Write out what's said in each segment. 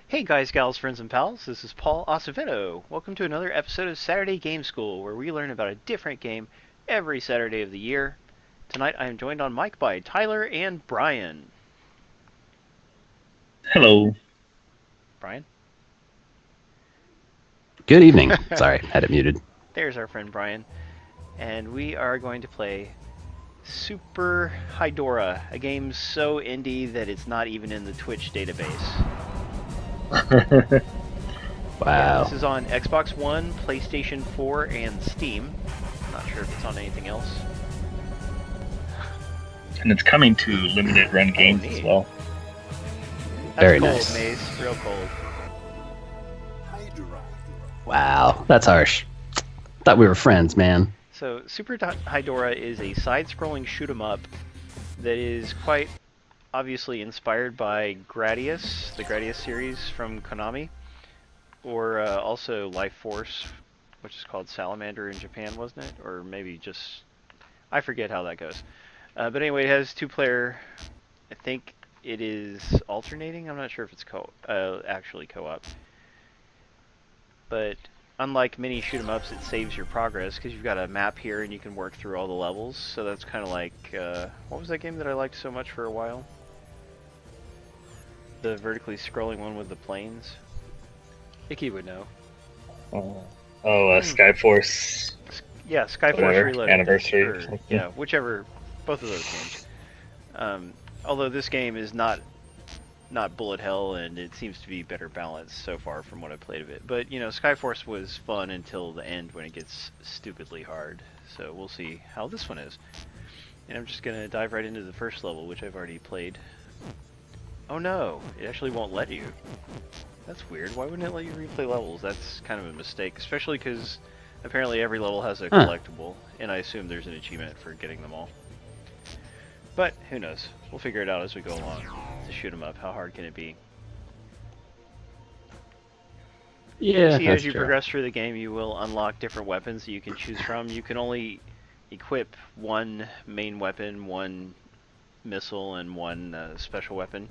Hey guys, gals, friends, and pals, this is Paul Acevedo. Welcome to another episode of Saturday Game School, where we learn about a different game every Saturday of the year. Tonight I am joined on mic by Tyler and Brian. Hello. Brian? Good evening. Sorry, had it muted. There's our friend Brian. And we are going to play Super Hydorah, a game so indie that it's not even in the Twitch database. Wow. This is on Xbox One, PlayStation 4, and Steam. Not sure if it's on anything else. And it's coming to limited run games as well. That's Very cold, nice. Maze. Real cold. Wow, that's harsh. Thought we were friends, man. So, Super Hydorah is a side-scrolling shoot-'em-up that is quite obviously inspired by Gradius, the Gradius series from Konami, or also Life Force, which is called Salamander in Japan, wasn't it? Or maybe just... I forget how that goes. But anyway, it has two-player... I think it is alternating? I'm not sure if it's actually co-op. But unlike many shoot-'em-ups, it saves your progress, because you've got a map here and you can work through all the levels. So that's kind of like... what was that game that I liked so much for a while? The vertically scrolling one with the planes? Icky would know. Skyforce. Yeah, Skyforce Whatever, Reloaded. Anniversary or Or, something. yeah, whichever, both of those games. Although this game is not bullet hell, and it seems to be better balanced so far from what I played of it. But, you know, Skyforce was fun until the end when it gets stupidly hard. So we'll see how this one is. And I'm just going to dive right into the first level, which I've already played. Oh no, it actually won't let you. That's weird. Why wouldn't it let you replay levels? That's kind of a mistake, especially because apparently every level has a collectible, and I assume there's an achievement for getting them all. But who knows? We'll figure it out as we go along. To shoot 'em up, how hard can it be? Yeah, See, that's as you true. progress through the game, you will unlock different weapons that you can choose from. You can only equip one main weapon, one missile, and one special weapon.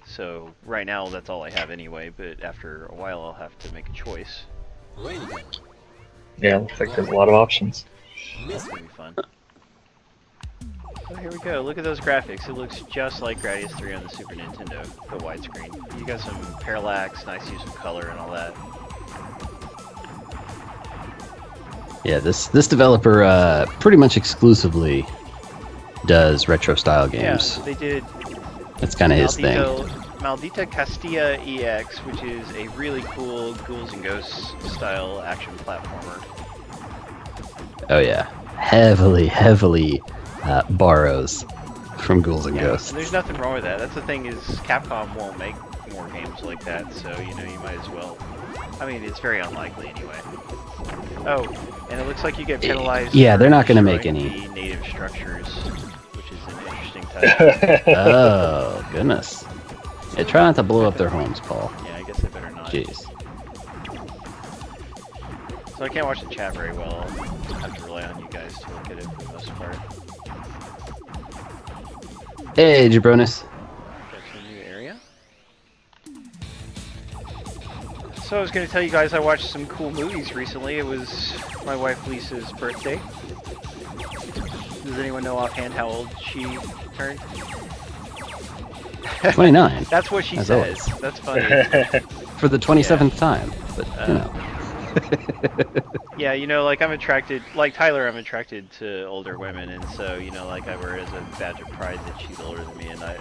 So right now that's all I have anyway, but after a while I'll have to make a choice. Yeah, looks like there's a lot of options. That's gonna be fun. So here we go, look at those graphics. It looks just like Gradius 3 on the Super Nintendo, the widescreen. You got some parallax, nice use of color and all that. Yeah, this developer pretty much exclusively does retro style games. Yeah, they did That's kind of his thing. Maldita Castilla EX, which is a really cool Ghouls and Ghosts style action platformer. Oh yeah, heavily borrows from Ghouls and Ghosts. And there's nothing wrong with that. That's the thing, is Capcom won't make more games like that, so you know, you might as well. I mean, it's very unlikely anyway. Oh, and it looks like you get penalized. Yeah, for they're not gonna make destroying any. the native structures, which is an interesting type. Oh goodness. Yeah, try not to blow up their homes, Paul. Yeah, I guess I better not. Jeez. So I can't watch the chat very well. I'll have to rely on you guys to look at it for the most part. Hey, Jabronis. That's a new area. So I was going to tell you guys I watched some cool movies recently. It was my wife Lisa's birthday. Does anyone know offhand how old she turned? 29. That's what she As says. always. That's funny. For the 27th time, but you know. Yeah, you know, like I'm attracted, like Tyler, I'm attracted to older women, and so, you know, like I wear it as a badge of pride that she's older than me, and I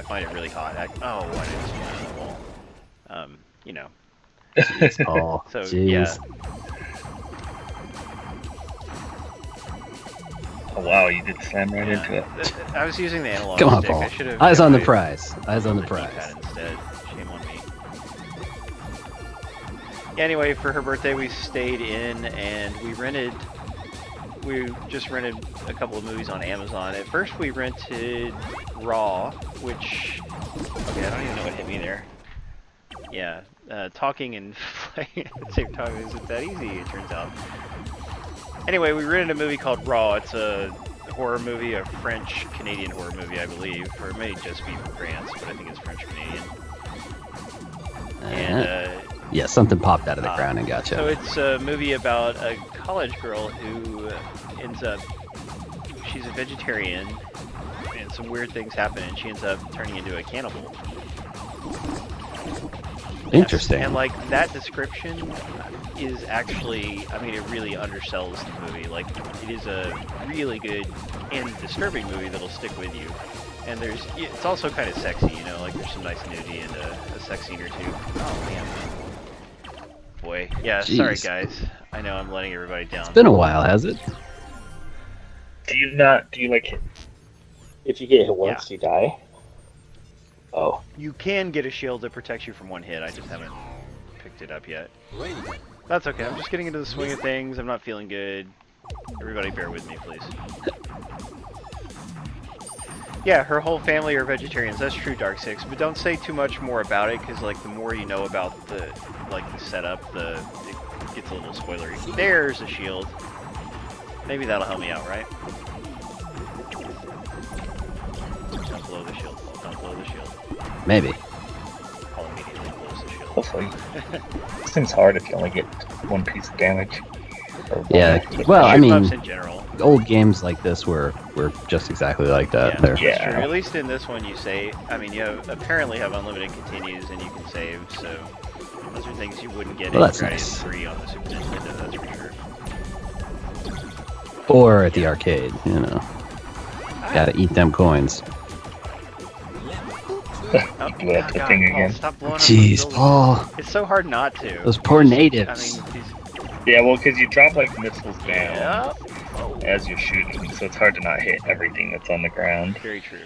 find it really hot. Oh, why did it spawn on the wall? You know. Jeez, Paul. So, Jeez. yeah. Oh wow, you did slam right into it. I was using the analog Come on, stick. Paul. I should have Eyes on the my- prize. Eyes on the my prize. D-pad instead. Shame on me. Yeah, anyway, for her birthday, we stayed in and we just rented a couple of movies on Amazon. At first, we rented Raw, which, okay, I don't even know what hit me there. Yeah, talking and playing at the same time isn't that easy, it turns out. Anyway, we rented a movie called Raw. It's a horror movie, a French-Canadian horror movie, I believe. Or it may just be from France, but I think it's French-Canadian. Yeah, something popped out of the ground and got So you. it's a movie about a college girl who ends up, she's a vegetarian, and some weird things happen, and she ends up turning into a cannibal. Interesting. And like that description is actually, I mean, it really undersells the movie. Like, it is a really good and disturbing movie that'll stick with you. And it's also kind of sexy, you know, like there's some nice nudity and a sex scene or two. Oh man. Boy, yeah, sorry Jeez. guys. I know I'm letting everybody down. It's been a while, has it? Do you like, if you get hit once, you die? Oh. You can get a shield that protects you from one hit, I just haven't picked it up yet. That's okay, I'm just getting into the swing of things, I'm not feeling good. Everybody bear with me, please. Yeah, her whole family are vegetarians, that's true, Dark Six, but don't say too much more about it, because like the more you know about the setup, it gets a little spoilery. There's a shield. Maybe that'll help me out, right? Don't blow the shield, Paul. Don't blow the shield. Maybe. Paul immediately blows the shield. Hopefully. It seems hard if you only get one piece of damage. Or Yeah, one. well, I Shoot mean, ups in general. old games like this were just exactly like that. Yeah, They're- that's Yeah. true. At least in this one, you save. I mean, you apparently have unlimited continues and you can save. So those are things you wouldn't get Well, in that's Gradius nice. 3 on the Super Nintendo. That's for sure. Or at the arcade, you know. Gotta eat them coins. Oh, blew up the God, thing Paul, again. Stop blowing up Jeez, those buildings. Paul. It's so hard not to. Those poor I natives. mean, these. Yeah, well, because you drop like missiles down Yeah. as you're shooting, so it's hard to not hit everything that's on the ground. Very true.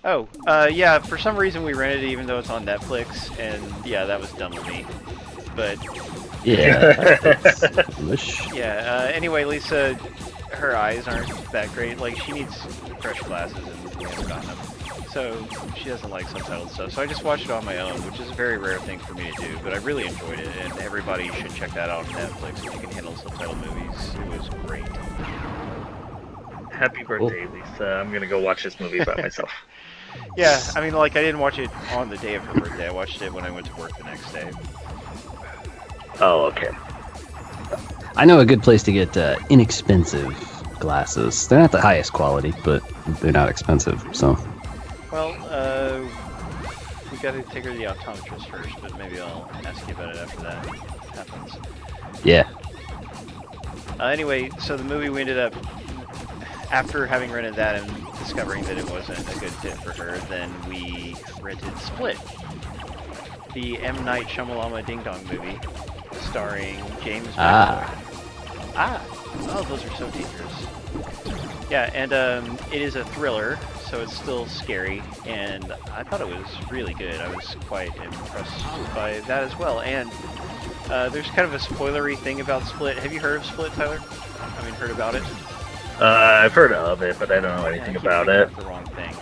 Oh, yeah, for some reason we rented it even though it's on Netflix, and yeah, that was dumb of me. But, Yeah, that's foolish. yeah, anyway, Lisa, her eyes aren't that great. Like, she needs fresh glasses, and we haven't gotten them. So, she doesn't like subtitled stuff. So I just watched it on my own, which is a very rare thing for me to do, but I really enjoyed it, and everybody should check that out on Netflix if you can handle subtitled movies. It was great. Happy birthday, Lisa. I'm gonna go watch this movie by myself. Yeah, I mean, like, I didn't watch it on the day of her birthday. I watched it when I went to work the next day. Oh, okay. I know a good place to get inexpensive glasses. They're not the highest quality, but they're not expensive, so. Well, we gotta take her to the optometrist first, but maybe I'll ask you about it after that happens. Yeah. Anyway, so the movie we ended up, after having rented that and discovering that it wasn't a good fit for her, then we rented Split, the M. Night Shyamalan Ding Dong movie, starring James McAvoy. Oh, those are so dangerous. Yeah, and it is a thriller, so it's still scary, and I thought it was really good. I was quite impressed by that as well. And there's kind of a spoilery thing about Split. Have you heard of Split, Tyler? I mean, heard about it? I've heard of it, but I don't know anything I keep about thinking it. of the wrong thing.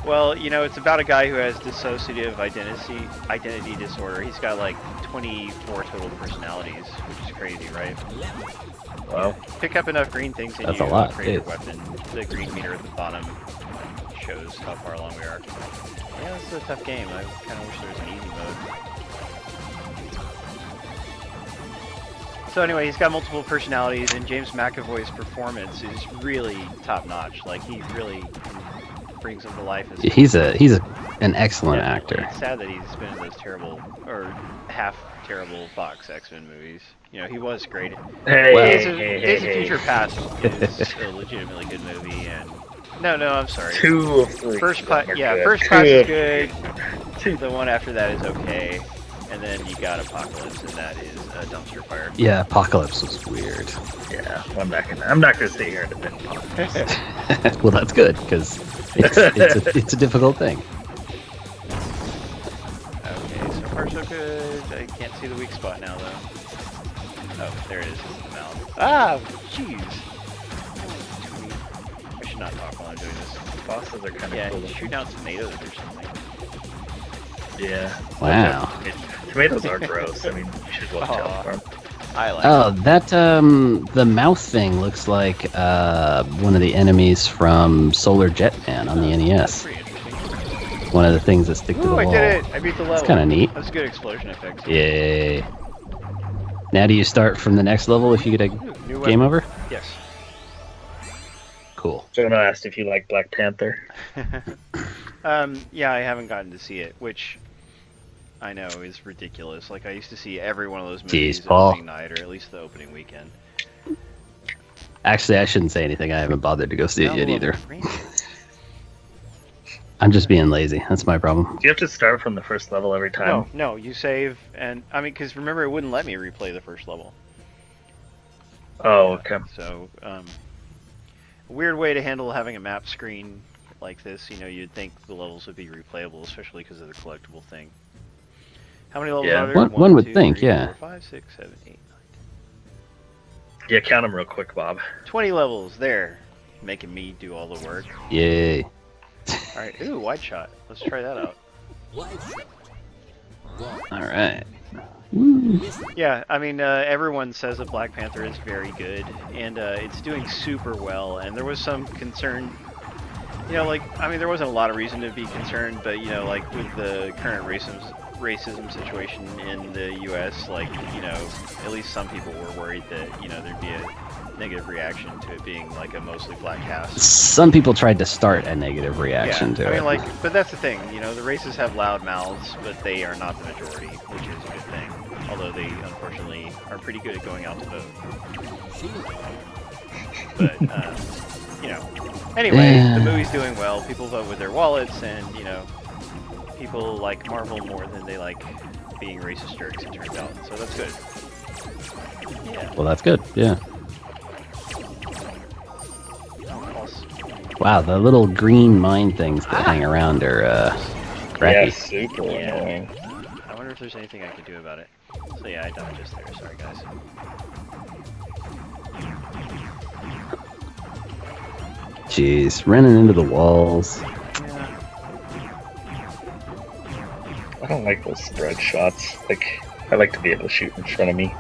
Well, you know, it's about a guy who has dissociative identity disorder. He's got like 24 total personalities, which is crazy, right? Wow. Pick up enough green things and That's you a lot, upgrade your dude. weapon. The green meter at the bottom shows how far along we are. Yeah, this is a tough game. I kind of wish there was an easy mode. So anyway, he's got multiple personalities, and James McAvoy's performance is really top-notch. Like, he really brings him to life. As He's an excellent Definitely. actor. It's sad that he's been in those terrible, or half-terrible Fox X-Men movies. You know, he was great. Hey, Well, Days of hey, Future Past is a legitimately good movie, and no, I'm sorry. 2 of 3. First class, are yeah, good. First Class 2 is of good. 3. The one after that is okay, and then you got Apocalypse, and that is a dumpster fire. Yeah, Apocalypse was weird. Yeah, I'm not gonna sit here and defend Apocalypse. Well, that's good, because it's a difficult thing. Okay, so far so good. I can't see the weak spot now, though. Oh, there it is. It's the mouth. Ah, jeez. I should not talk while I'm doing this. Bosses are kind of Yeah, cool. he's shooting out tomatoes or something. Yeah. Wow. Tomatoes are gross. I mean, you should watch out for them. I like Oh, that the mouth thing looks like one of the enemies from Solar Jetman on the That's NES. pretty interesting. one of the things that stick to the Ooh, wall. I did it! I beat the level. It's kind of neat. That's a good explosion effect. Too. Yay. Now do you start from the next level if you get a Ooh, new game weapon. over? Yes. Cool. Jonah asked if you like Black Panther. Yeah, I haven't gotten to see it, which I know is ridiculous. Like, I used to see every one of those movies Paul. opening night, or at least the opening weekend. Actually, I shouldn't say anything. I haven't bothered to go see it yet Level either. Rangers. I'm just being lazy. That's my problem. Do you have to start from the first level every time? No, you save, and I mean, because remember, it wouldn't let me replay the first level. Oh, okay. So, weird way to handle having a map screen like this. You know, you'd think the levels would be replayable, especially because of the collectible thing. How many levels Yeah. are there? One would 2, think, 3, yeah. 4, 5, 6, 7, 8, 9, Yeah, count them real quick, Bob. 20 levels there, making me do all the work. Yay. All right, ooh, wide shot. Let's try that out. Alright. Woo. Yeah, I mean, everyone says that Black Panther is very good, and it's doing super well. And there was some concern, you know, like, I mean, there wasn't a lot of reason to be concerned, but you know, like with the current racism situation in the U.S., like, you know, at least some people were worried that, you know, there'd be a negative reaction to it being like a mostly black cast. Some people tried to start a negative reaction to I it. mean, like, but that's the thing, you know, the races have loud mouths, but they are not the majority, which is a good thing. Although they, unfortunately, are pretty good at going out to vote. But, you know, anyway, the movie's doing well. People vote with their wallets, and, you know, people like Marvel more than they like being racist jerks, it turns out. So that's good. Yeah. Well, that's good, yeah. Wow, the little green mine things that hang around are crappy. Yeah, super annoying. I wonder if there's anything I can do about it. So yeah, I died just there. Sorry, guys. Jeez, running into the walls. Yeah. I don't like those spread shots. Like, I like to be able to shoot in front of me.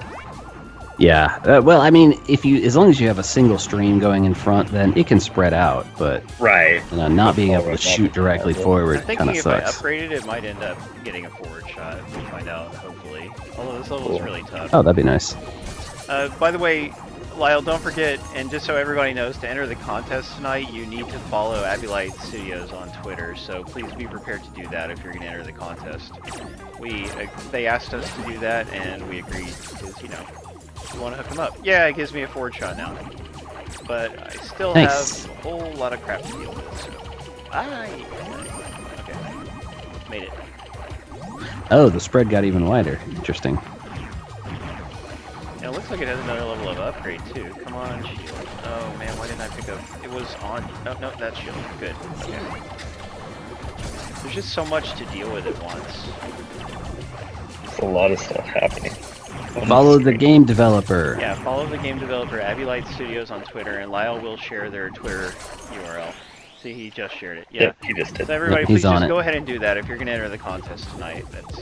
Yeah, well, I mean, as long as you have a single stream going in front, then it can spread out. But Right. you know, not being able to shoot directly forward I'm kind thinking of if I sucks. upgraded, it might end up getting a forward shot. We'll find out, hopefully. Although this level is really tough. Oh, that'd be nice. By the way, Lyle, don't forget, and just so everybody knows, to enter the contest tonight, you need to follow Abylight Studios on Twitter. So please be prepared to do that if you're going to enter the contest. They asked us to do that, and we agreed because, you know, we want to hook them up. Yeah, it gives me a forward shot now, but I still Thanks. have a whole lot of crap to deal with. So. Okay, made it. Oh, the spread got even wider. Interesting. And it looks like it has another level of upgrade too. Come on, shield. Oh man, why didn't I pick up? It was on. Oh no, that's shield. Good. Okay. There's just so much to deal with at once. There's a lot of stuff happening. Follow the game developer. Yeah, follow the game developer Abylight Studios on Twitter, and Lyle will share their Twitter URL. See, he just shared it. Yeah. Yep, he just did. So everybody, Yep, he's please on just it. go ahead and do that if you're going to enter the contest tonight. That's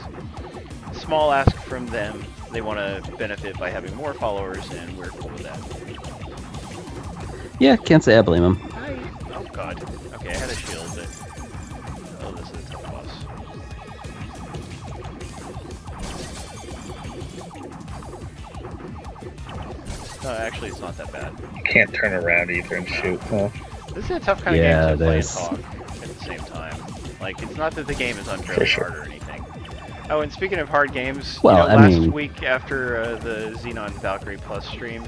a small ask from them. They want to benefit by having more followers, and we're cool with that. Yeah, can't say I blame him. Hi. Oh god. Okay, I had a shield, but oh, this is a tough boss. No, actually, it's not that bad. You can't turn around either and shoot. Huh? This is a tough kind of Yeah, game to play and there's- talk at the same time. Like, it's not that the game is unfairly sure. hard or anything. Oh, and speaking of hard games, Well, you know, I last mean- week after the Xenon Valkyrie Plus stream,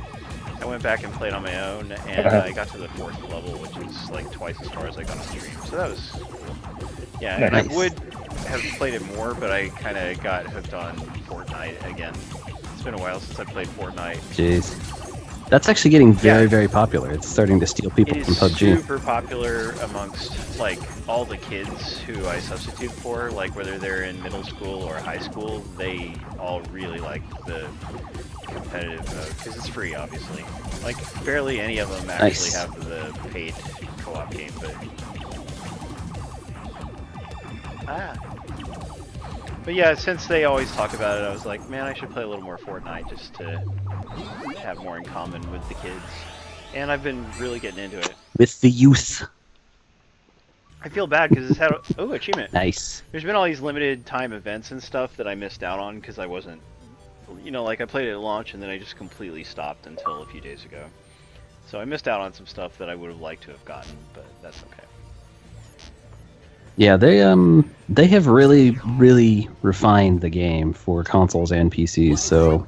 I went back and played on my own, and I got to the 4th level, which is like twice as far as I got on stream. So that was cool. Yeah, and Nice. I would have played it more, but I kind of got hooked on Fortnite again. It's been a while since I played Fortnite. Jeez. That's actually getting very, Yeah. very popular. It's starting to steal people It from is PUBG. super popular amongst like all the kids who I substitute for, like whether they're in middle school or high school, they all really like the competitive mode because it's free, obviously. Like barely any of them actually Nice. have the paid co-op game, but But yeah, since they always talk about it, I was like, man, I should play a little more Fortnite just to have more in common with the kids. And I've been really getting into it. With the youth. I feel bad because it's had achievement. Nice. There's been all these limited time events and stuff that I missed out on because I wasn't, like I played it at launch and then I just completely stopped until a few days ago. So I missed out on some stuff that I would have liked to have gotten, but that's okay. Yeah, they have really, really refined the game for consoles and PCs. So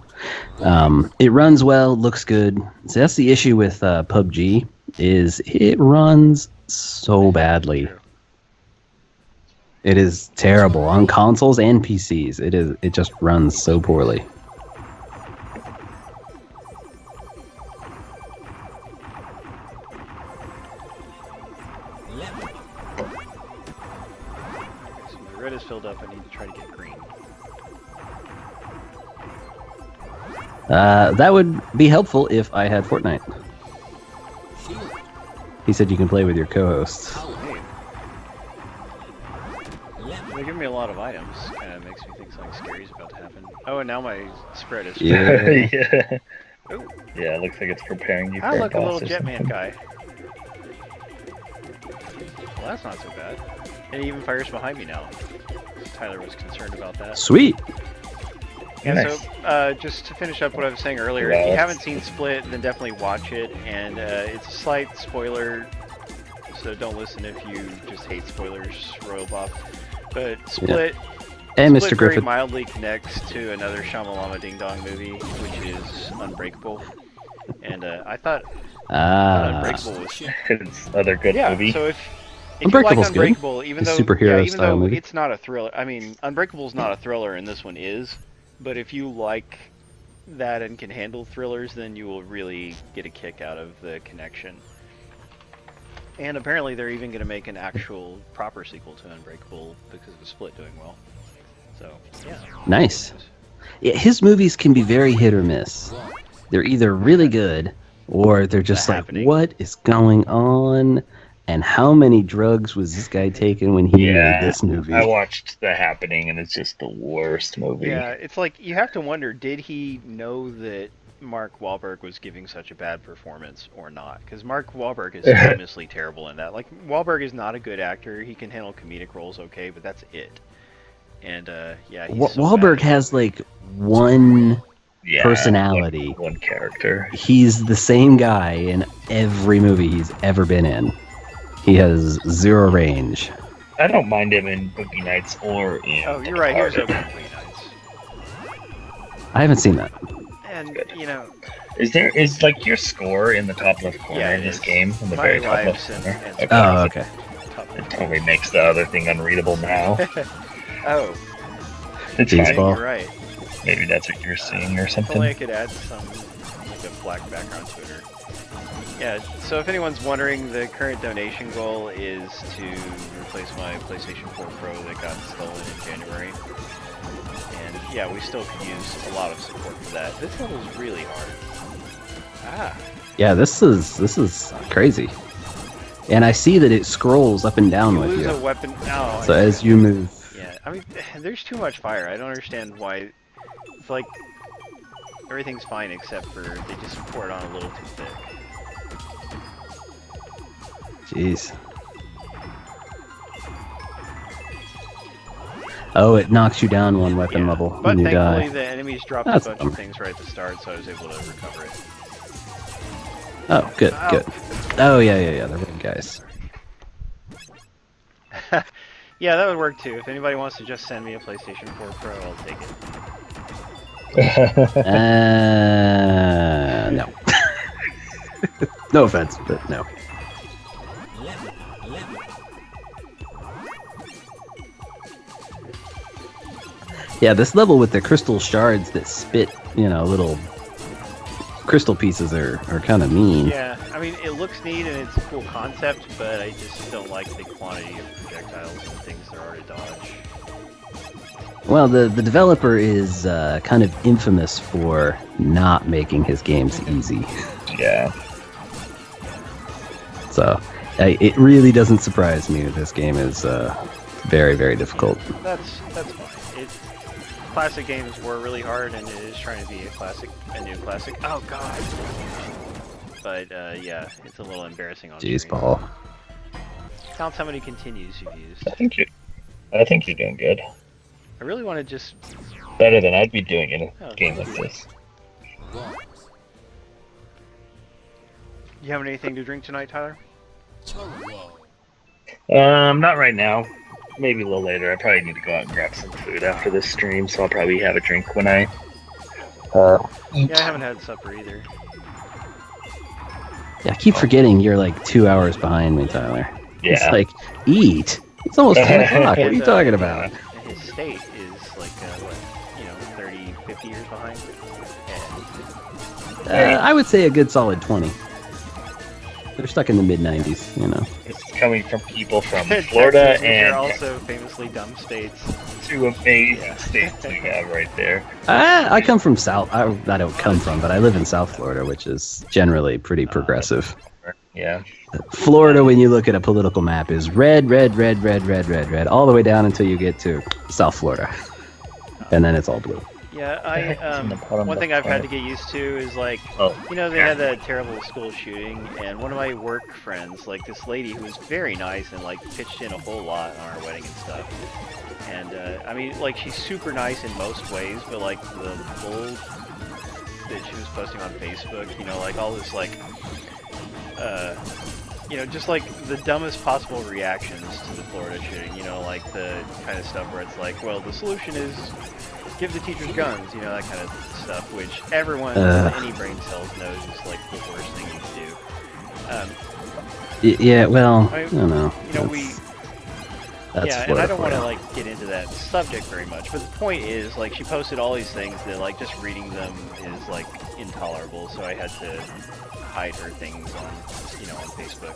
it runs well, looks good. So that's the issue with PUBG, is it runs so badly. It is terrible on consoles and PCs. It just runs so poorly. So my red is filled up. I need to try to get green. That would be helpful if I had Fortnite. He said you can play with your co-hosts. Hey. They give me a lot of items. Kind of makes me think something scary is about to happen. Oh, and now my spread is. Yeah. Yeah. Ooh. Yeah, it looks like it's preparing you for I a look a boss little or something. Jetman guy. Well, that's not so bad. And he even fires behind me now. Tyler was concerned about that. Sweet. Yeah, Nice. so just to finish up what I was saying earlier, if you haven't seen Split, then definitely watch it. And it's a slight spoiler, so don't listen if you just hate spoilers, Royal Bob. But Split, Hey, Split Mr. very Griffith. mildly connects to another Shyamalama Ding Dong movie, which is Unbreakable. And I thought Unbreakable was It's another good movie. So if you like Unbreakable's good. Unbreakable, even It's though a superhero even style though movie. it's not a thriller, I mean, Unbreakable's not a thriller, and this one is. But if you like that and can handle thrillers, then you will really get a kick out of the connection. And apparently, they're even going to make an actual proper sequel to Unbreakable because of Split doing well. So yeah. Nice. Yeah, his movies can be very hit or miss. They're either really good or they're just The like, Happening. what is going on? And how many drugs was this guy taking when he made this movie? I watched The Happening, and it's just the worst movie. Yeah, it's like you have to wonder: did he know that Mark Wahlberg was giving such a bad performance or not? Because Mark Wahlberg is famously terrible in that. Like, Wahlberg is not a good actor. He can handle comedic roles okay, but that's it. And yeah, he's so Wahlberg bad. has like one Yeah, personality. One character. He's the same guy in every movie he's ever been in. He has zero range. I don't mind him in Boogie Nights or in. Oh, you're right. Here's Departed. Open Nights. I haven't seen that. And Is like your score in the top left corner Yeah, in it this is. game? In the My very top left lives and- corner? and- Okay. Oh, okay. It totally makes the other thing unreadable now. Oh, It's Jeez, fine. Paul. you're right. Maybe that's what you're seeing or If only I something. could add some, like a black background to it. Yeah, so if anyone's wondering, the current donation goal is to replace my PlayStation 4 Pro that got stolen in January. And yeah, we still could use a lot of support for that. This level's really hard. Ah, Yeah, this is crazy. And I see that it scrolls up and down you with lose you. a weapon. Oh, So as you move, yeah, I mean, there's too much fire. I don't understand why. It's like everything's fine except for they just pour it on a little too thick. jeez. Oh, it knocks you down one weapon Yeah, level but when you thankfully die. the enemies dropped That's a bunch bummer. of things right at the start, so I was able to recover it. Oh, good, Ow. good. Oh, yeah, the red guys. Yeah, that would work too. If anybody wants to just send me a PlayStation 4 Pro, I'll take it. No. No offense, but no. Yeah, this level with the crystal shards that spit, little crystal pieces are kind of mean. Yeah, I mean, it looks neat and it's a cool concept, but I just don't like the quantity of projectiles and things there are to dodge. Well, the developer is kind of infamous for not making his games easy. Yeah. So it really doesn't surprise me that this game is very, very difficult. That's fine. Classic games were really hard, and it is trying to be a new classic. Oh god! But yeah, it's a little embarrassing on Jeez, screen. Paul. counts how many continues you've used. I think you're doing good. I really want to just... Better than I'd be doing in a Oh, game thank like you. this. You having anything to drink tonight, Tyler? Not right now. Maybe a little later. I probably need to go out and grab some food after this stream, so I'll probably have a drink when I eat. Yeah, I haven't had supper either. Yeah, I keep forgetting you're like 2 hours behind me, Tyler. Yeah. It's like, eat. It's almost 10 o'clock. What are you talking about? And his state is like, 30, 50 years behind. And I would say a good solid 20. They're stuck in the mid-90s, you know. It's coming from people from Florida Texas, which are and also famously dumb states. two amazing states we have right there. I come from South. I don't come from, but I live in South Florida, which is generally pretty progressive. Yeah. Florida, when you look at a political map, is red, red, red, red, red, red, red, all the way down until you get to South Florida. And then it's all blue. Yeah, one thing I've had to get used to is like, they had that terrible school shooting, and one of my work friends, like this lady who was very nice and like pitched in a whole lot on our wedding and stuff. And I mean, like she's super nice in most ways, but like the bull that she was posting on Facebook, like all this like, just like the dumbest possible reactions to the Florida shooting, like the kind of stuff where it's like, well, the solution is give the teachers guns, that kind of stuff, which everyone with any brain cells knows is like the worst thing you can do. Yeah, well, I don't know. That's and I don't want to like get into that subject very much, but the point is, like, she posted all these things that, like, just reading them is like intolerable. So I had to hide her things on, on Facebook.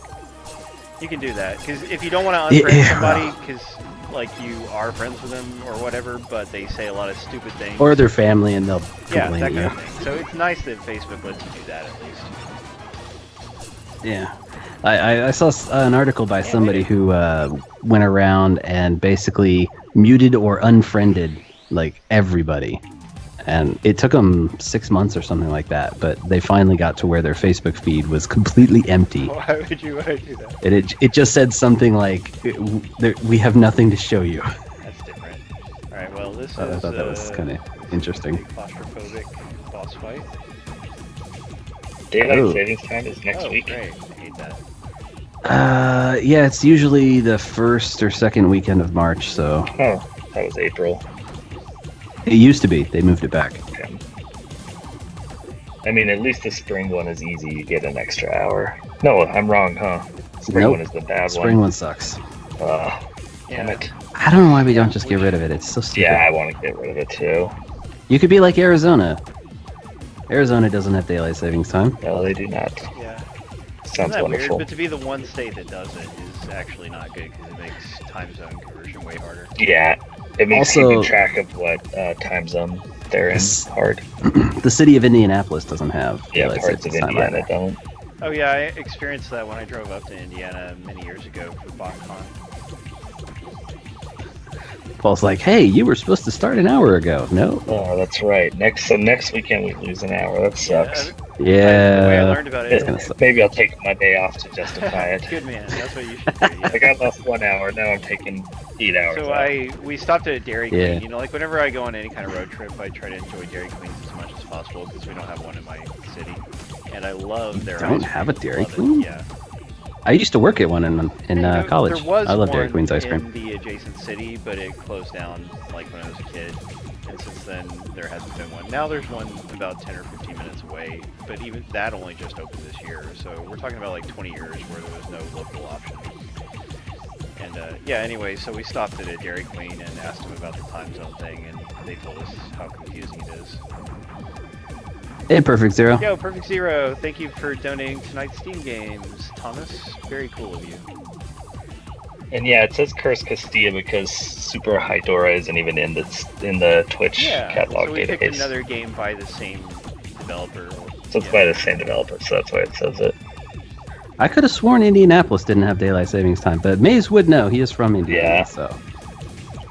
You can do that because if you don't want to unfriend somebody, because like you are friends with them or whatever, but they say a lot of stupid things, or their family, and they'll that complain kind you. of thing. So it's nice that Facebook lets you do that at least. Yeah. I saw an article by somebody who went around and basically muted or unfriended like everybody, and it took them 6 months or something like that, but they finally got to where their Facebook feed was completely empty. Why would you do that? It just said something like, we have nothing to show you. That's different. Alright, well, this I is thought that was kind of interesting. a claustrophobic boss fight. Daylight savings time is next week. Great. I hate that. Yeah, it's usually the first or second weekend of March, so... Oh, that was April. It used to be. They moved it back. Okay. I mean, at least the spring one is easy. You get an extra hour. No, I'm wrong, huh? Spring one is the bad one. Spring one sucks. Damn it. I don't know why we don't just get rid of it. It's so stupid. Yeah, I want to get rid of it too. You could be like Arizona. Arizona doesn't have daylight savings time. No, they do not. Yeah. Sounds Isn't that wonderful. weird? But to be the one state that does it is actually not good because it makes time zone conversion way harder. Yeah, it makes Also- keeping track of what time zone they're in hard. The city of Indianapolis doesn't have Yeah, daylight parts of savings time Indiana either. don't. Oh yeah, I experienced that when I drove up to Indiana many years ago for BotCon. Paul's like, hey, you were supposed to start an hour ago. No. Oh, that's right. Next weekend we lose an hour. That sucks. The way I Yeah. learned about it. gonna suck. Maybe I'll take my day off to justify it. Good man, that's what you should do. Yeah. Like I lost 1 hour, now I'm taking 8 hours. So off. we stopped at Dairy Yeah. Queen. Like whenever I go on any kind of road trip, I try to enjoy Dairy Queens as much as possible because we don't have one in my city, and I love their. don't ice have a cream. Dairy Love it. Queen? Yeah. I used to work at one in Yeah, college. There was I love Dairy one Queen's ice in cream. the adjacent city, but it closed down like when I was a kid, and since then there hasn't been one. Now there's one about 10 or 15 minutes away, but even that only just opened this year. So we're talking about like 20 years where there was no local option. And anyway, so we stopped at a Dairy Queen and asked them about the time zone thing, and they told us how confusing it is. Hey, Perfect Zero. Yo, Perfect Zero, thank you for donating tonight's Steam games, Thomas. Very cool of you. And yeah, it says Curse Castilla because Super Hydorah isn't even in the Twitch catalog so we picked database. another game by the same developer. So it's by the same developer, so that's why it says it. I could have sworn Indianapolis didn't have daylight savings time, but Maze would know. He is from Indiana, Yeah. so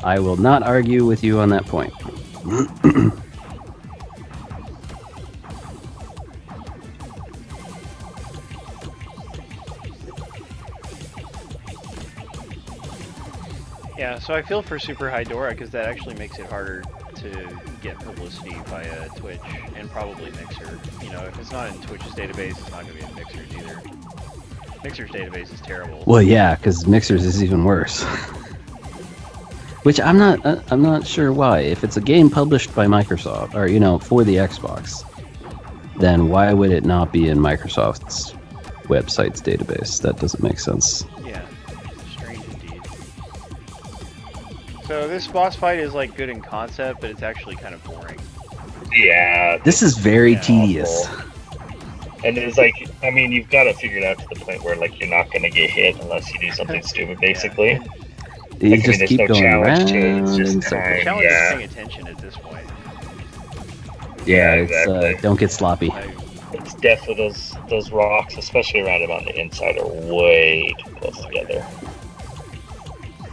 I will not argue with you on that point. Yeah, so I feel for Super Hydorah because that actually makes it harder to get publicity via Twitch and probably Mixer. You know, if it's not in Twitch's database, it's not going to be in Mixer's either. Mixer's database is terrible. Well, yeah, because Mixers is even worse. Which I'm not sure why. If it's a game published by Microsoft, or for the Xbox, then why would it not be in Microsoft's website's database? That doesn't make sense. Yeah, strange indeed. So this boss fight is like good in concept, but it's actually kind of boring. Yeah. This is very Yeah, tedious. awful. And it's like, I mean, you've got to figure it out to the point where like you're not going to get hit unless you do something stupid, basically. You Like, I just mean, keep there's no going challenge around to it, it's just in The circles. time. challenge Yeah. is paying attention at this point. Yeah, it's exactly. don't get sloppy. It's definitely those rocks, especially around it on the inside, are way too close together.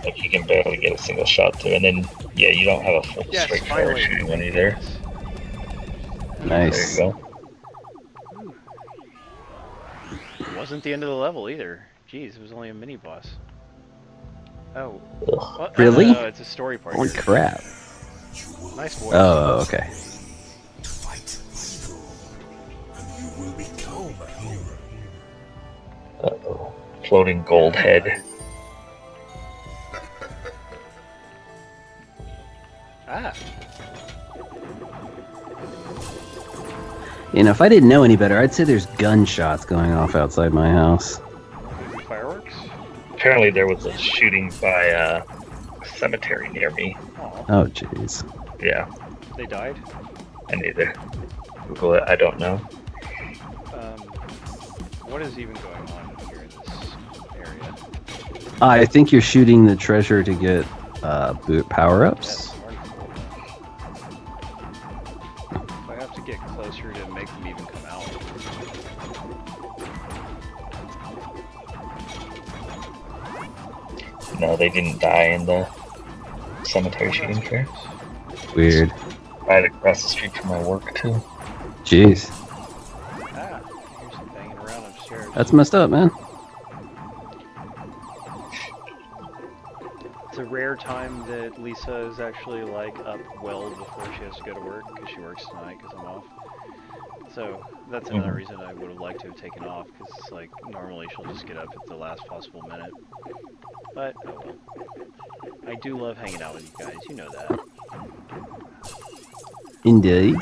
Like you can barely get a single shot to, and then yeah, you don't have a full Yes, straightforward finally. shooting one either. Nice. There you go. It wasn't the end of the level either. Jeez, it was only a mini boss. Oh. Ugh. What? Really? No, it's a story part. Holy here. crap. Nice voice. Oh, okay. Fight evil, and you will become a hero. Uh-oh. Floating gold head. Ah. If I didn't know any better, I'd say there's gunshots going off outside my house. Maybe fireworks? Apparently there was a shooting by a cemetery near me. Oh, Oh, jeez. Yeah, they died? I neither. Google it, I don't know. What is even going on here in this area? I think you're shooting the treasure to get boot power-ups. Yes, I'm already full now. If I have to get closer to make them even come out. No, they didn't die in the cemetery shooting here. Weird. Right across the street from my work too. Jeez. Ah, here's some banging around upstairs. That's messed up, man. It's a rare time that Lisa is actually like up well before she has to go to work because she works tonight because I'm off. So that's another reason I would have liked to have taken off because like normally she'll just get up at the last possible minute. But oh well. I do love hanging out with you guys. You know that. Indeed.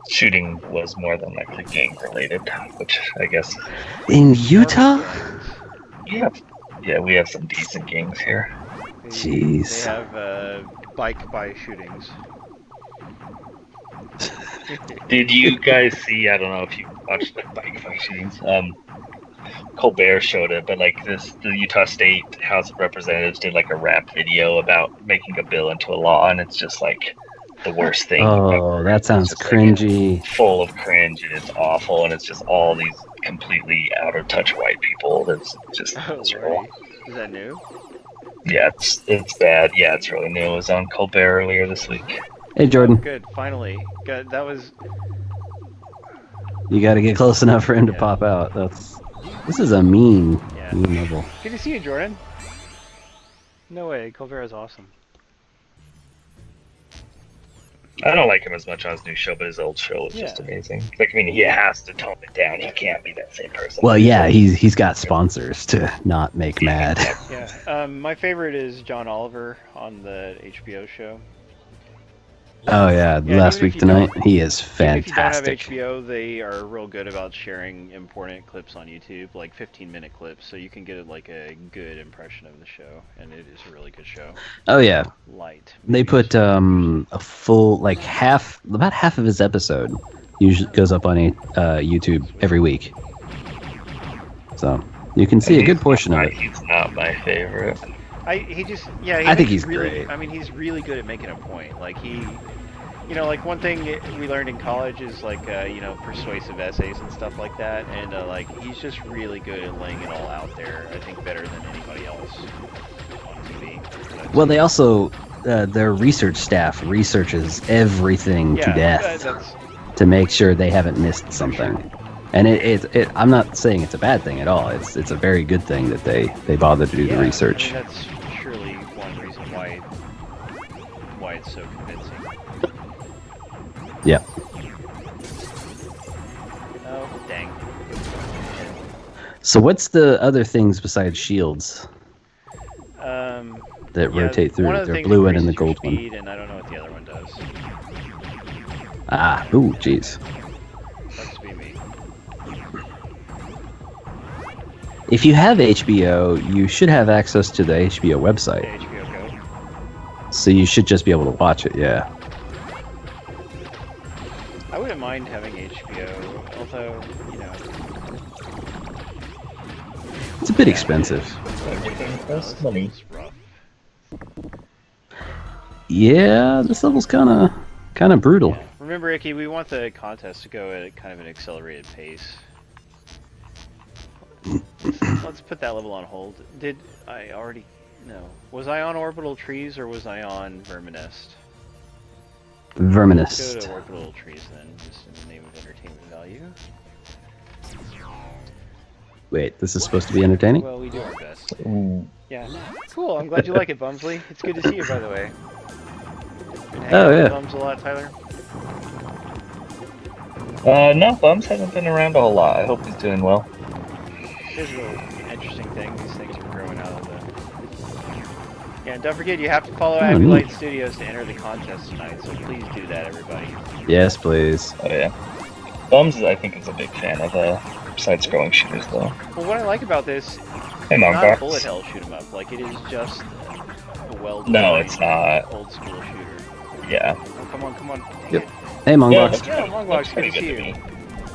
Shooting was more than likely gang related, which I guess In Utah? yeah, we have some decent gangs here. Jeez. They have bike by shootings. Did you guys see? I don't know if you watched the bike fight shootings. Colbert showed it, but like the Utah State House of Representatives did like a rap video about making a bill into a law, and it's just like the worst thing. Oh, that sounds It's just, like, cringy. full of cringe, and it's awful, and it's just all these completely out of touch white people. That's just Oh, miserable. right. Is that new? Yeah, it's bad. Yeah, it's really new. It was on Colbert earlier this week. Hey, Jordan. Good, finally. Good. That was. You gotta get close enough for him to Yeah. pop out. This is a mean Yeah. level. Good to see you, Jordan. No way, Colbert is awesome. I don't like him as much on his new show, but his old show was just amazing. Like, I mean, he has to tone it down. He can't be that same person. Well, yeah, he's got sponsors to not make mad. Yeah. My favorite is John Oliver on the HBO show. Oh yeah, Yeah, last even if week you tonight, don't- he is Even if you don't have fantastic. HBO, they are real good about sharing important clips on YouTube, like 15-minute clips, so you can get like a good impression of the show, and it is a really good show. Oh yeah, Light. they put a full about half of his episode usually goes up on YouTube every week, so you can see a good portion of it. He's not my favorite. I I think he's really, great. I mean, he's really good at making a point. Like like one thing we learned in college is like persuasive essays and stuff like that, and like he's just really good at laying it all out there. I think better than anybody else on TV. Well, they also their research staff researches everything to death that's to make sure they haven't missed something. And I'm not saying it's a bad thing at all. It's a very good thing that they bothered to do the research. I mean, that's surely one reason why it's so convincing. Yeah. Oh, dang. So what's the other things besides shields that rotate through? One of the The things blue one and the increases gold your one. speed, and I don't know what the other one does. Ah, ooh, jeez. Must be me. If you have HBO, you should have access to the HBO website. The HBO Go. So you should just be able to watch it, yeah. I wouldn't mind having HBO, although, you know. It's a bit expensive. Everything costs This money. is rough. Yeah, this level's kind of brutal. Yeah. Remember, Icky, we want the contest to go at kind of an accelerated pace. Let's put that level on hold. Did I already... No. Was I on Orbital Trees or was I on Verminest? Let's go Verminist. to Orbital Trees then, just in the name of entertainment value. Wait, this is supposed to be entertaining? Well, we do our best. Ooh. Yeah. Cool, I'm glad you like it, Bumsley. It's good to see you, by the way. Been hanging Oh, out with yeah. Bums a lot, Tyler? No, Bums hasn't been around a whole lot. I hope he's doing well. Here's a little interesting thing. These things are growing out of the... Yeah, and don't forget, you have to follow Abylight Studios to enter the contest tonight, so please do that, everybody. Yes, please. Oh yeah. Bums, I think, is a big fan of side-scrolling shooters, though. Well, what I like about this, Hey, not a Mongox. bullet hell shoot 'em up. Like, it is just a well-designed, No, it's not. old-school shooter. Yeah. Oh, come on, come on. Yep. Hey, Mongox. Yeah, Mongox, Looks good to pretty see good to you. me.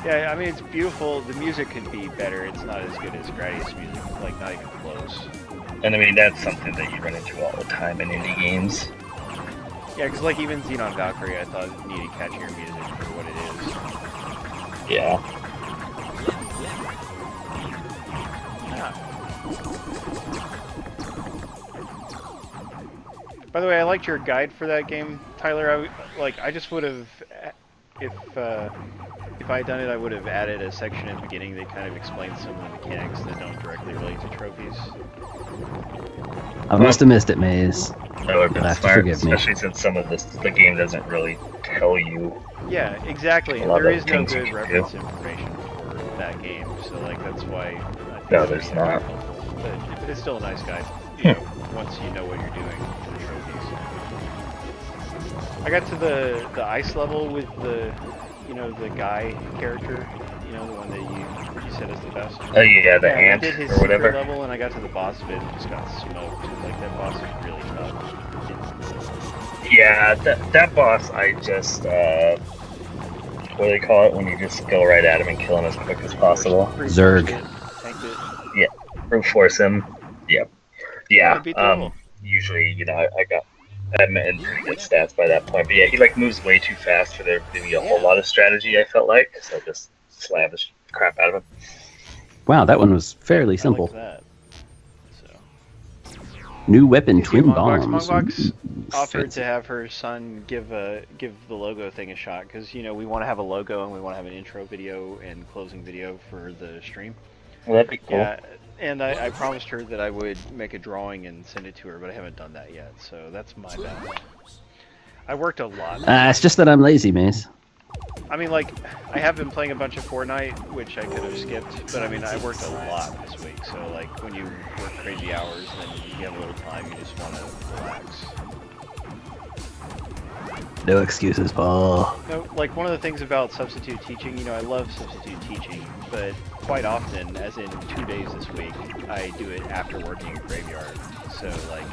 Yeah, I mean, it's beautiful. The music could be better. It's not as good as Gradius music. Like, not even close. And I mean, that's something that you run into all the time in indie games. Yeah, because, like, even Xenon Valkyrie, I thought it needed catchier music for what it is. Yeah. Yeah. By the way, I liked your guide for that game, Tyler. I just would have, if I had done it, I would have added a section at the beginning that kind of explains some of the mechanics that don't directly relate to trophies. I must have missed it, Maze. That would have been You'll have to smart, forgive me. especially since some of the game doesn't really tell you. Yeah, exactly. A And lot there of is no things you good can reference information for that game, so like that's why. I think No, it's there's really not. helpful. But it's still a nice guide. You know, once you know what you're doing for the trophies. I got to the ice level with the guy character, the one that you said is the best. Oh yeah, the I ant did his or whatever. secret level, and I got to the boss of it and just got smoked. Like that boss is really tough. Yeah, that boss, I just what do they call it when you just go right at him and kill him as quick as possible? Zerg. Tanked it. Brute force him. Yep. Yeah, Yeah. beat the level. Usually, I'm in pretty good stats by that point. But yeah, he like moves way too fast for there to be a whole lot of strategy. I felt like, so I just slammed the crap out of him. Wow, that one was fairly I simple. liked that. So. New weapon, You see twin Mongbox? bombs. Mongbox Ooh, offered fancy. to have her son give the logo thing a shot because we want to have a logo and we want to have an intro video and closing video for the stream. Well, that'd be cool. Yeah, and I promised her that I would make a drawing and send it to her, but I haven't done that yet, so that's my bad. I worked a lot. It's just that I'm lazy, Maze. I mean, like, I have been playing a bunch of Fortnite, which I could have skipped, but I mean, I worked a lot this week, so like, when you work crazy hours, then you have a little time, you just want to relax. No excuses, Paul. No, like, one of the things about substitute teaching, I love substitute teaching, but quite often, as in 2 days this week, I do it after working graveyard, so like,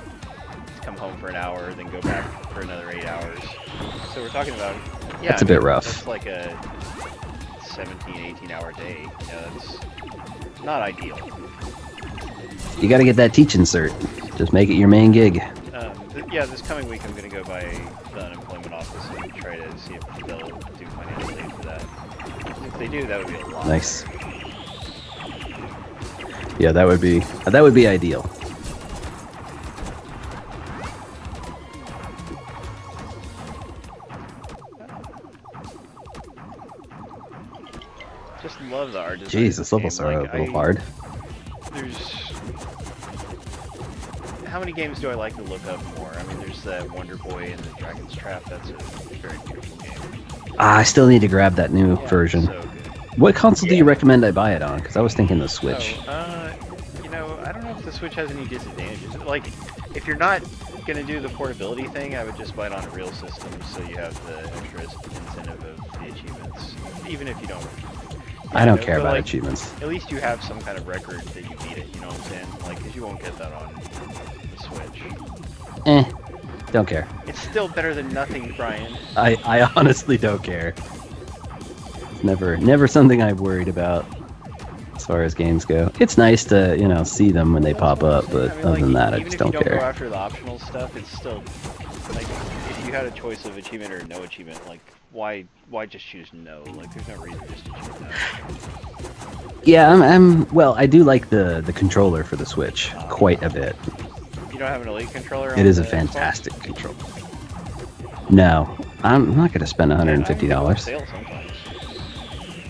come home for an hour, then go back for another 8 hours. So we're talking about, yeah, That's a bit rough. That's like a 17, 18-hour day. That's not ideal. You gotta get that teaching cert. Just make it your main gig. Yeah, this coming week I'm going to go by the unemployment office and try to see if they'll do financial aid for that. If they do, that would be a lot. Nice. Yeah, that would be ideal. just love the art design. Jeez, of this level's game. are Like, a little hard. There's how many games do I like to look up more? I mean, there's that Wonder Boy and the Dragon's Trap. That's a very beautiful game. I still need to grab that new Yeah, version. so good. What console do you recommend I buy it on? Because I was thinking the Switch. You know, I don't know if the Switch has any disadvantages. Like, if you're not gonna do the portability thing, I would just buy it on a real system, so you have the extra incentive of the achievements, even if you don't. I don't care but, about like, achievements. At least you have some kind of record that you beat it. You know what I'm saying? Like, because you won't get that on the Switch. Don't care. It's still better than nothing, Brian. I honestly don't care. It's never something I've worried about as far as games go. It's nice to, see them when they pop up, but other than that, I just don't Even if you don't go care. after the optional stuff, it's still, like, if you had a choice of achievement or no achievement, like, why just choose no? Like, there's no reason just to choose no. Yeah, well, I do like the controller for the Switch quite a bit. You don't have an Elite controller? It is a fantastic controller. No, I'm not going to spend $150. Sale sometimes.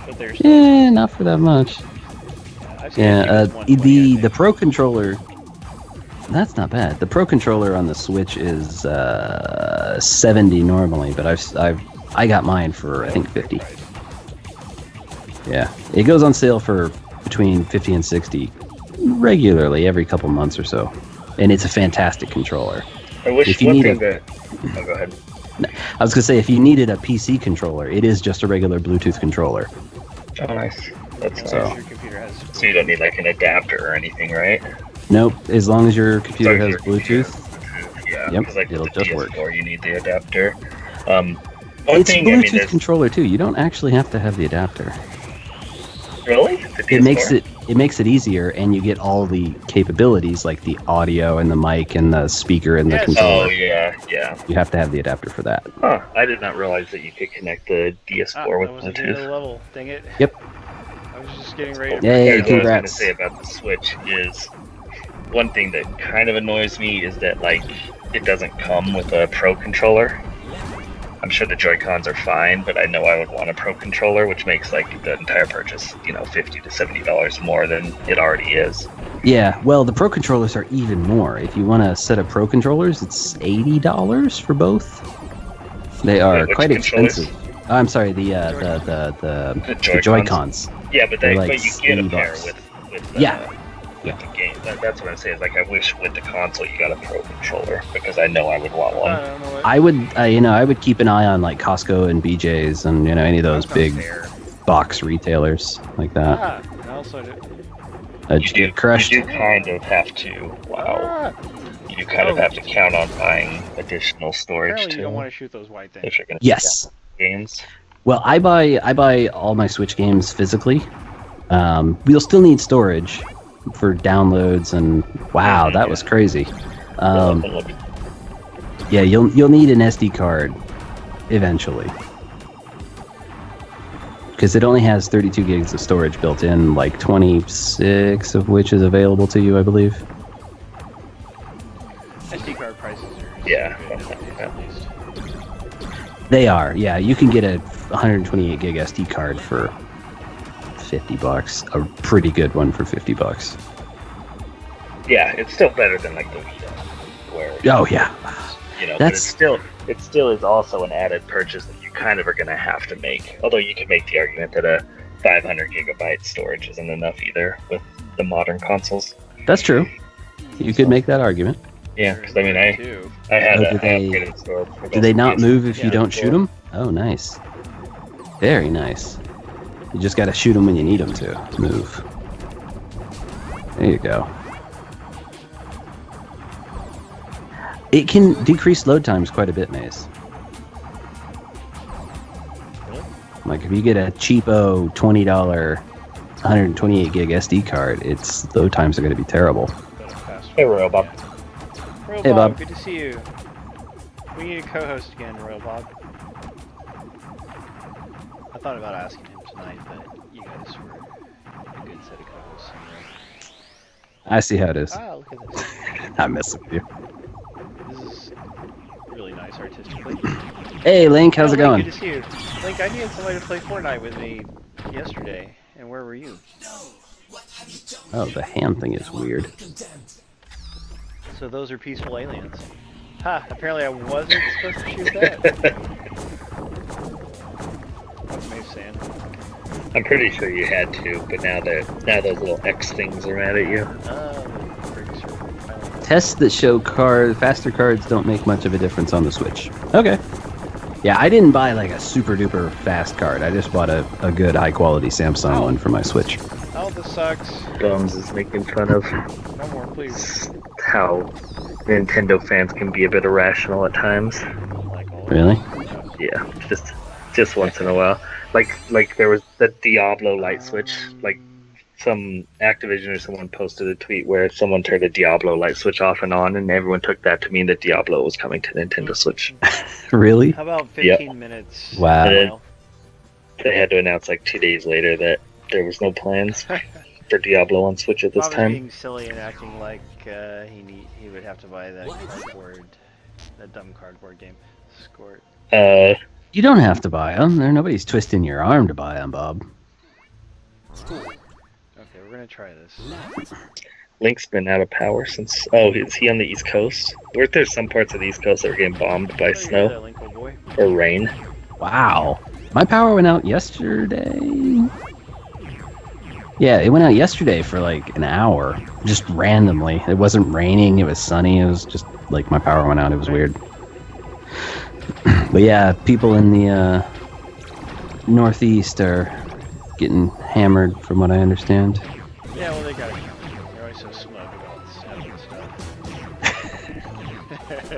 But they're still Not for that much. I've seen Yeah, it for 120, I the think. Pro controller. That's not bad. The Pro controller on the Switch is $70 normally, but I got mine for I think $50. Yeah, it goes on sale for between $50 and $60 regularly every couple months or so, and it's a fantastic controller. I wish If you one need thing that. Oh, go ahead. I was gonna say if you needed a PC controller, it is just a regular Bluetooth controller. Oh, nice. That's So- Your computer has. So you don't need like an adapter or anything, right? Nope, as long as your computer So has your Bluetooth. Yeah, Yep, because like it'll with the just work. PS4, you need the adapter. One It's thing, Bluetooth there's controller too. You don't actually have to have the adapter. really the PS4? It makes it easier, and you get all the capabilities like the audio and the mic and the speaker and the Yes. controller. Oh yeah. You have to have the adapter for that. Huh. I did not realize that you could connect the DS4 with that wasn't the end of the Bluetooth. level. Dang it. Yep. I was just getting ready to. Yay, What I was going to congrats. say about the Switch is one thing that kind of annoys me is that like it doesn't come with a Pro controller. I'm sure the Joy-Cons are fine, but I know I would want a Pro controller, which makes like the entire purchase, $50 to $70 more than it already is. Yeah, well, the Pro controllers are even more. If you want a set of Pro controllers, it's $80 for both. They are Wait, which quite controllers? expensive. I'm sorry, the Joy-Cons? Joy-Cons. Yeah, but They're like but you get a $80. pair with Yeah. with the game. That's what I'm saying. Is like I wish with the console you got a Pro controller because I know I would want I one. don't know what. I would, I would keep an eye on like Costco and BJ's and any of those That's not big fair. box retailers like that. I also do. Just get crushed. You do kind of have to. Wow. You do kind of have to count on buying additional storage Apparently, you don't too want to shoot those white things. if you're going to Yes. games. Well, I buy all my Switch games physically. We'll still need storage for downloads, and wow, that was crazy. Yeah, you'll need an SD card eventually, because it only has 32 gigs of storage built in, like 26 of which is available to you, I believe. SD card prices are. Yeah. At least. They are, yeah. You can get a 128 gig SD card for $50. A pretty good one for $50. Yeah, it's still better than like the Vita, where Oh yeah. but That's- it still is also an added purchase that you kind of are going to have to make. Although you can make the argument that a 500 gigabyte storage isn't enough either with the modern consoles. That's true. You could make that argument. Yeah, because I mean, I Too. had Oh, a do they- upgraded storage. For Do they both not PS4 move if you and don't shoot PS4. them? Oh, nice. Very nice. You just gotta shoot them when you need them to move. There you go. It can decrease load times quite a bit, Maze. Like if you get a cheapo $20 128 gig SD card, its load times are going to be terrible. Hey, Royal Bob. Royal Hey, Bob. Good to see you. We need a co-host again, Royal Bob. I thought about asking him tonight, but you guys were a good set of co-hosts anyway. I see how it is. Ah, look at this. I'm messing with you. This is really nice artistically. Hey, Link, how's Oh, it Link, going? Good to see you. Link, I needed somebody to play Fortnite with me yesterday. And where were you? Oh, the hand thing is weird. So those are peaceful aliens. Ha! Apparently I wasn't supposed to shoot that. What's Maeve saying? I'm pretty sure you had to, but now those little X things are mad at you. The bricks are finally... Tests that show faster cards don't make much of a difference on the Switch. Okay. Yeah, I didn't buy like a super duper fast card. I just bought a good high quality Samsung one for my Switch. Oh, this sucks. Bones is making fun of No more, please. how Nintendo fans can be a bit irrational at times. Like all Really? Yeah, just once in a while. Like there was the Diablo light switch. Like some Activision or someone posted a tweet where someone turned a Diablo light switch off and on, and everyone took that to mean that Diablo was coming to Nintendo Switch. Really? How about 15 minutes? Wow. And then they had to announce like 2 days later that there was no plans for Diablo on Switch at this Bob is time. being silly and acting like he would have to buy that cardboard, that dumb cardboard game. Squirt. You don't have to buy them. Nobody's twisting your arm to buy them, Bob. Okay, we're gonna try this. Link's been out of power since. Oh, is he on the East Coast? Weren't there some parts of the East Coast that were getting bombed by Oh, you hear snow that, Link, old boy? or rain? Wow. My power went out yesterday. Yeah, it went out yesterday for like an hour, just randomly. It wasn't raining, it was sunny, it was just like my power went out, it was weird. But yeah, people in the Northeast are getting hammered from what I understand. Yeah, well, they got it coming. They're always so smug about snow and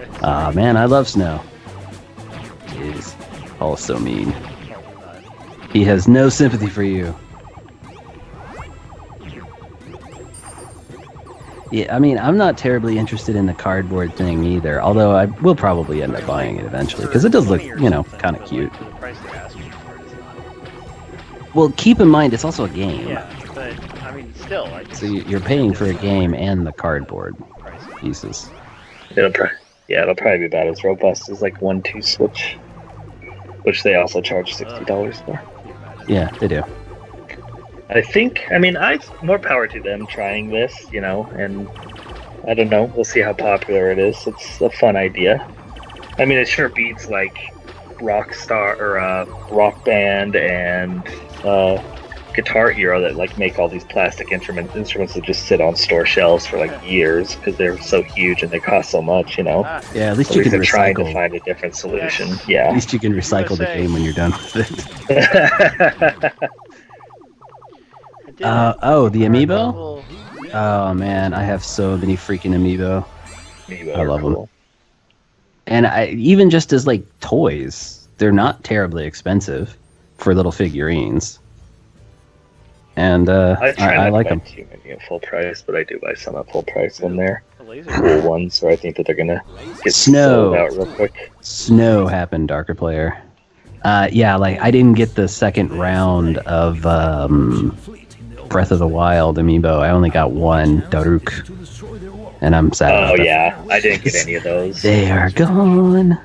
stuff. Ah, man, I love snow. It is also mean. Probably not. He has no sympathy for you. Yeah, I mean, I'm not terribly interested in the cardboard thing either, although I will probably end up buying it eventually, because it does look, you know, kind of cute. For the price they're asking for it, it's not. Well, keep in mind, it's also a game. Yeah, but, I mean, still, I just... So you're paying for a game and the cardboard price. pieces. It'll probably be about as robust as like 1-2 Switch, which they also charge $60 for. Yeah, they do. I mean, more power to them trying this, you know, and I don't know, we'll see how popular it is. It's a fun idea. I mean, it sure beats like Rockstar or Rock Band and Guitar Hero that like make all these plastic instruments that just sit on store shelves for like years because they're so huge and they cost so much, you know. Ah, Yeah, at least At you least can they're trying to recycle. find a different solution. Yes. At Yeah. least you can recycle the USA. game when you're done with it. I did it. Oh, the amiibo? Level- Oh man, I have so many freaking amiibo. Amiibo I are love 'em. cool. And even just as like toys, they're not terribly expensive for little figurines. And I try I not like to them. buy too many at full price, but I do buy some at full price when they're The laser. cool ones, or I think that they're gonna get Snow. sold out real quick. Snow happened, Darker Player. Yeah, like I didn't get the second round of Breath of the Wild amiibo. I only got one, Daruk. And I'm sad Oh about that. yeah, I didn't get any of those. They are gone.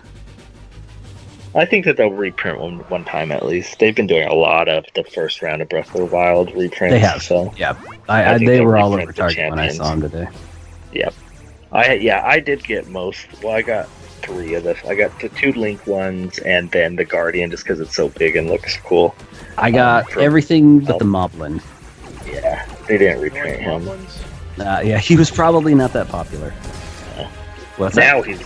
I think that they'll reprint one time at least. They've been doing a lot of the first round of Breath of the Wild reprints. They have. So Yeah, I think they they'll were all reprint over the Target when I champions. saw them today. I did get most. Well, I got 3 of the. I got the 2 Link ones and then the Guardian just because it's so big and looks cool. I got from- everything but the Moblin. Yeah, they didn't You know, like reprint him. ones? Yeah, he was probably not that popular. Yeah. What's that? Now he's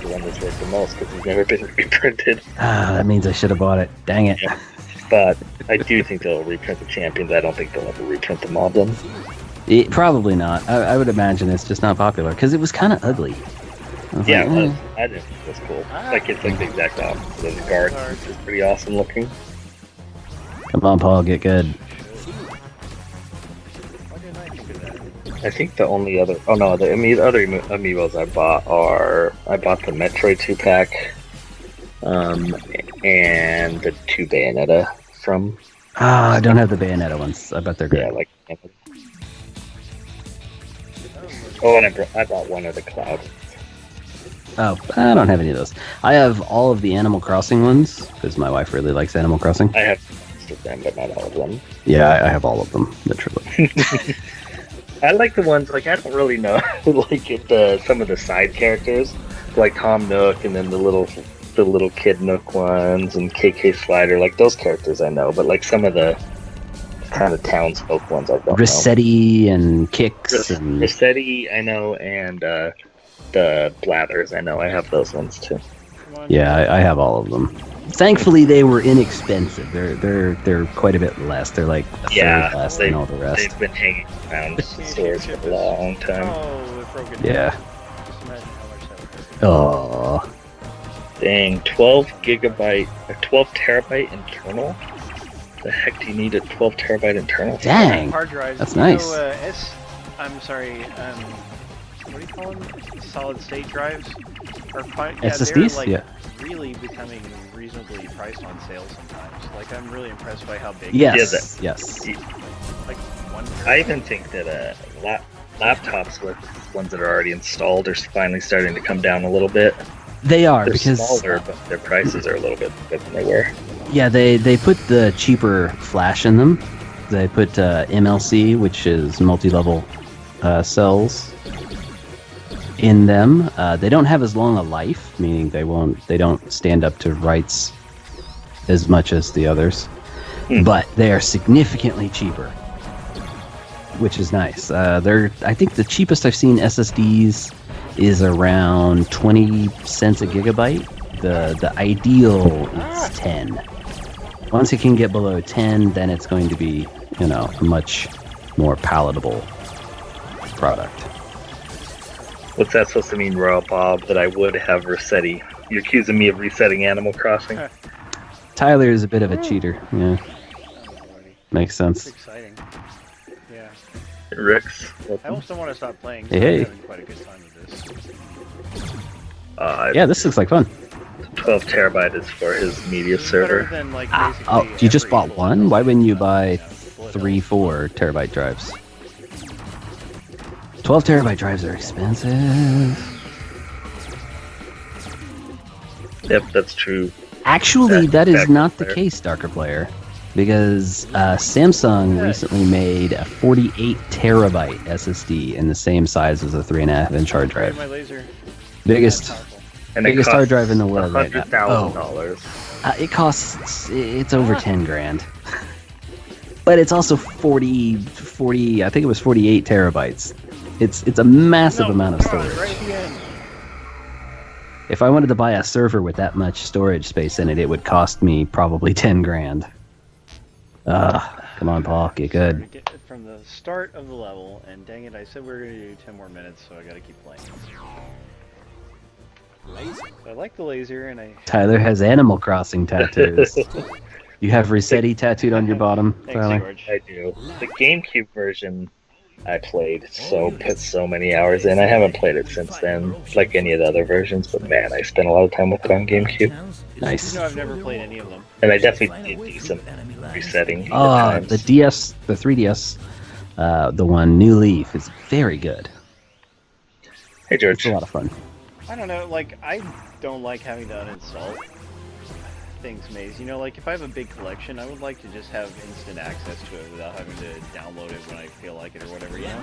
the one that's worth the most because he's never been reprinted. That means I should have bought it. Dang it. Yeah. But I do think they'll reprint the champions. I don't think they'll ever reprint the Moblin. Probably not. I would imagine it's just not popular because it was kind of ugly. I was Yeah, like, it was. I didn't think it was cool. Like it's like the exact opposite of the guard, which is pretty awesome looking. Come on, Paul, get good. Why didn't I think of that? I think the only other other amiibos I bought I bought the Metroid 2-pack, and the 2 Bayonetta from I don't have the Bayonetta ones. I bet they're good. like. Oh, and I bought one of the Cloud. Oh, I don't have any of those. I have all of the Animal Crossing ones because my wife really likes Animal Crossing. I have most of them, but not all of them. Yeah, I have all of them, literally. I like the ones like I don't really know like some of the side characters, like Tom Nook, and then the little Kid Nook ones, and KK Slider. Like those characters I know, but like some of the kind of townsfolk ones I don't know. Rossetti and Kix and Rossetti I know, and the Blathers I know. I have those ones too. yeah, I have all of them. Thankfully, they were inexpensive. They're quite a bit less. They're like a third less than all the rest. They've been hanging around stores for a long time. Oh, the broken. Yeah. Just imagine how much that would hurt. Oh, Dang, 12 terabyte internal? The heck do you need a 12 terabyte internal? dang! Hard drives. That's you nice. Know, I'm sorry. What do you call them? Solid state drives. Or SSDs? they're like Yeah. really becoming reasonably priced on sale sometimes. Like I'm really impressed by how big. Yes, yes. Like one. I even think that laptops with ones that are already installed are finally starting to come down a little bit. They are They're because smaller, but their prices are a little bit bigger than they were. yeah, they put the cheaper flash in them. They put MLC, which is multi-level cells, in them. They don't have as long a life, meaning they don't stand up to writes as much as the others, but they are significantly cheaper, which is nice. I think the cheapest I've seen SSDs is around 20 cents a gigabyte. The ideal is 10. Once it can get below 10, then it's going to be, a much more palatable product. What's that supposed to mean, Royal Bob, that I would have Rossetti? You're accusing me of resetting Animal Crossing? Tyler is a bit of a cheater. Yeah, makes It's sense. exciting. Yeah. Rix? I almost don't want to stop playing. Hey. I'm having quite a good time with this. Yeah, this looks like fun. 12 terabyte is for his media It's better server. than, like, Oh, basically you just every bought full one? Why wouldn't you buy Bullet 4 terabyte drives? 12 terabyte drives are expensive. Yep, that's true. Actually, that is Back not the there. case, Darker Player, because Samsung Yeah. recently made a 48 terabyte SSD in the same size as a 3.5-inch hard Right, drive. my laser. Biggest Powerful. And Biggest it hard costs drive in the world right now. $100,000. It costs, it's over 10 grand. But it's also 40, I think it was 48 terabytes. It's a massive No, amount of come on, storage. right at the end. If I wanted to buy a server with that much storage space in it, it would cost me probably 10 grand. Come on, Paul, get good. Sorry, get it from the start of the level, and dang it, I said we were going to do 10 more minutes, so I got to keep playing. I like the laser, and I... Tyler has Animal Crossing tattoos. You have Rossetti tattooed on your bottom, Thanks, Tyler? George. I do. The GameCube version I played put so many hours in. I haven't played it since then, like any of the other versions, but man, I spent a lot of time with it on GameCube. Nice. You know, I've never played any of them. And I definitely did do some resetting. at Oh, times. the DS, the 3DS, the one, New Leaf, is very good. Hey, It's George. a lot of fun. I don't know, like, I don't like having to uninstall things, Maze. You know, like, if I have a big collection, I would like to just have instant access to it without having to download it when I feel like it or whatever, you know?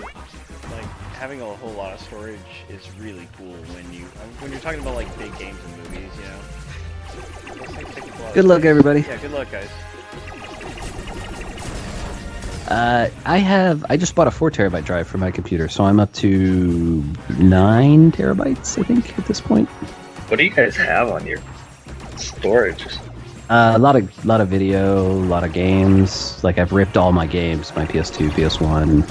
Like, having a whole lot of storage is really cool when you're talking about, like, big games and movies, you know? Those things take up a lot of Good luck, space. everybody. Yeah, good luck, guys. I just bought a 4 terabyte drive for my computer, so I'm up to 9 terabytes, I think, at this point. What do you guys have on your storage? A lot of video, a lot of games. Like, I've ripped all my games, my PS2, PS1,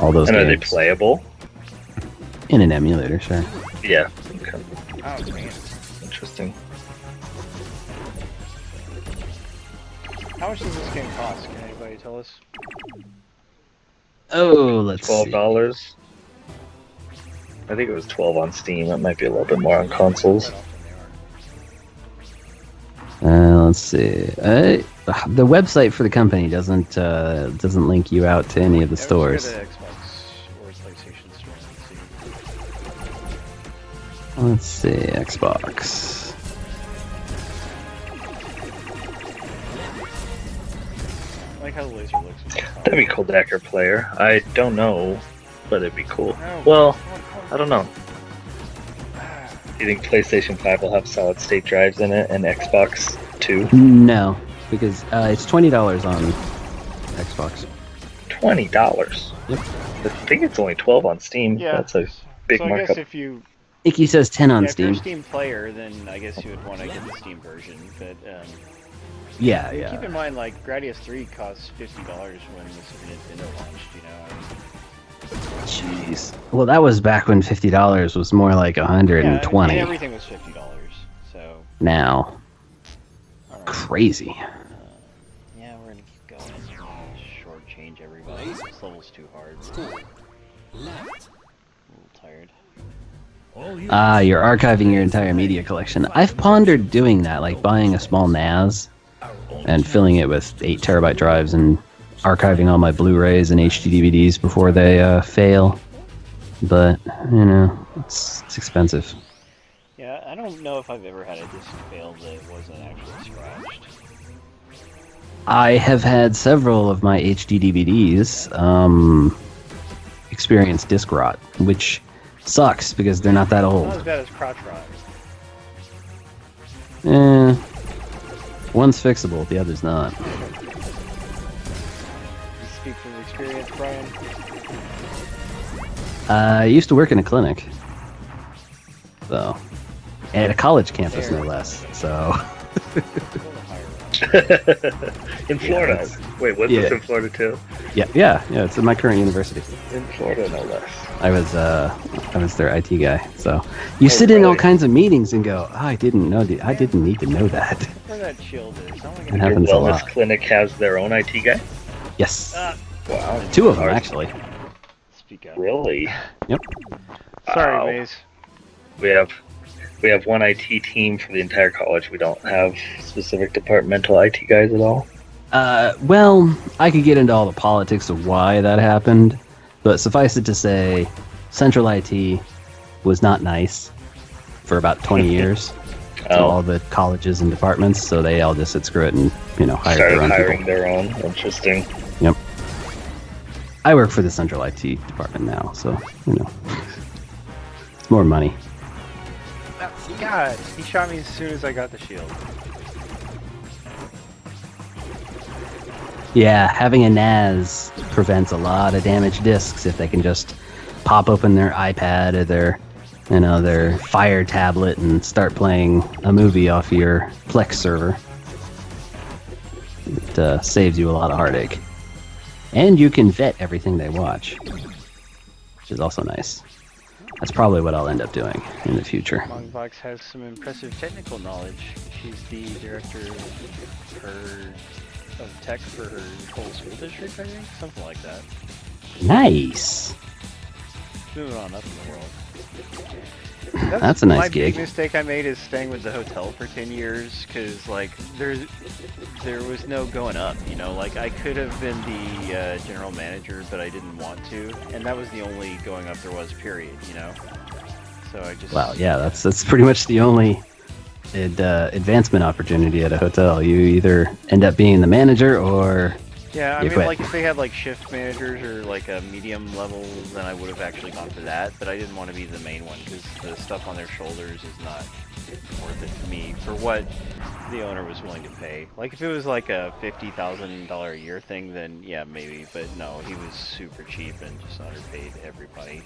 all those And are they games. playable? In an emulator, sure. Yeah. Okay. Oh, man. Interesting. How much does this game cost? Can anybody tell us? Oh, let's see. $12. I think it was 12 on Steam. It might be a little bit more on consoles. Quite often they are. Let's see. The website for the company doesn't link you out to any of the Yeah, stores. let's go to Xbox or PlayStation store and see. Let's see, Xbox. like how the laser looks. That'd be cool, Decker player. I don't know, but it'd be cool. No. Well, Come on. I don't know. Do you think PlayStation 5 will have solid state drives in it and Xbox 2? No, because it's $20 on Xbox. $20. Yep. I think it's only 12 on Steam. Yeah. That's a big so I markup. guess if you Icky says 10 on if you're a Steam. Steam player, then I guess you would want to get the Steam version. But Yeah, keep in yeah. mind, like Gradius 3 costs $50 when the Super Nintendo launched. You know. Jeez. Well, that was back when $50 was more like 120. And everything was $50. So Now, I don't know. crazy. Yeah, we're gonna keep going. Shortchange everybody. This level's too hard. A little tired. You're archiving your entire media collection. I've pondered doing that, like buying a small NAS and filling it with 8 terabyte drives and archiving all my Blu-rays and HD DVDs before they fail. But, you know, it's expensive. Yeah, I don't know if I've ever had a disc fail that wasn't actually scratched. I have had several of my HD DVDs experience disc rot, which sucks because they're not that Not old. as bad as crotch rot. One's fixable, the other's not. You speak from experience, Brian. I used to work in a clinic, so at a college campus, no less. So In Florida. it's- Wait, was yeah. this in Florida too? yeah, it's at my current university. In Florida, no less. I was their IT guy. So you sit in all really? kinds of meetings and go, oh, I didn't need to know that. Where that shield is. Sounds like It a Your happens a wellness lot. clinic has their own IT guy? Yes, Wow. 2 of them Ours- actually. speak up. Really? Sorry, Wow. Maze. We have one IT team for the entire college. We don't have specific departmental IT guys at all. Well, I could get into all the politics of why that happened, but suffice it to say, Central IT was not nice for about 20 years to all the colleges and departments, so they all just said screw it and, hired Started their own hiring people. their own. Interesting. Yep. I work for the Central IT department now, so, it's more money. God, he shot me as soon as I got the shield. Yeah, having a NAS prevents a lot of damaged discs if they can just pop open their iPad or their Fire tablet and start playing a movie off your Plex server. It saves you a lot of heartache. And you can vet everything they watch, which is also nice. That's probably what I'll end up doing in the future. Mongbox has some impressive technical knowledge. She's the director of tech for her whole school district, I think? Something like that. Nice! Moving on up in the world. That's a nice my gig. big mistake I made is staying with the hotel for 10 years, because, there was no going up, Like, I could have been the general manager, but I didn't want to, and that was the only going up there was, period, So I just... Wow, yeah, that's pretty much the only advancement opportunity at a hotel. You either end up being the manager or Yeah, I you mean, quit. like, if they had, like, shift managers or, like, a medium level, then I would have actually gone for that, but I didn't want to be the main one, because the stuff on their shoulders is not worth it to me for what the owner was willing to pay. Like, if it was, like, a $50,000 a year thing, then, yeah, maybe, but no, he was super cheap and just underpaid everybody.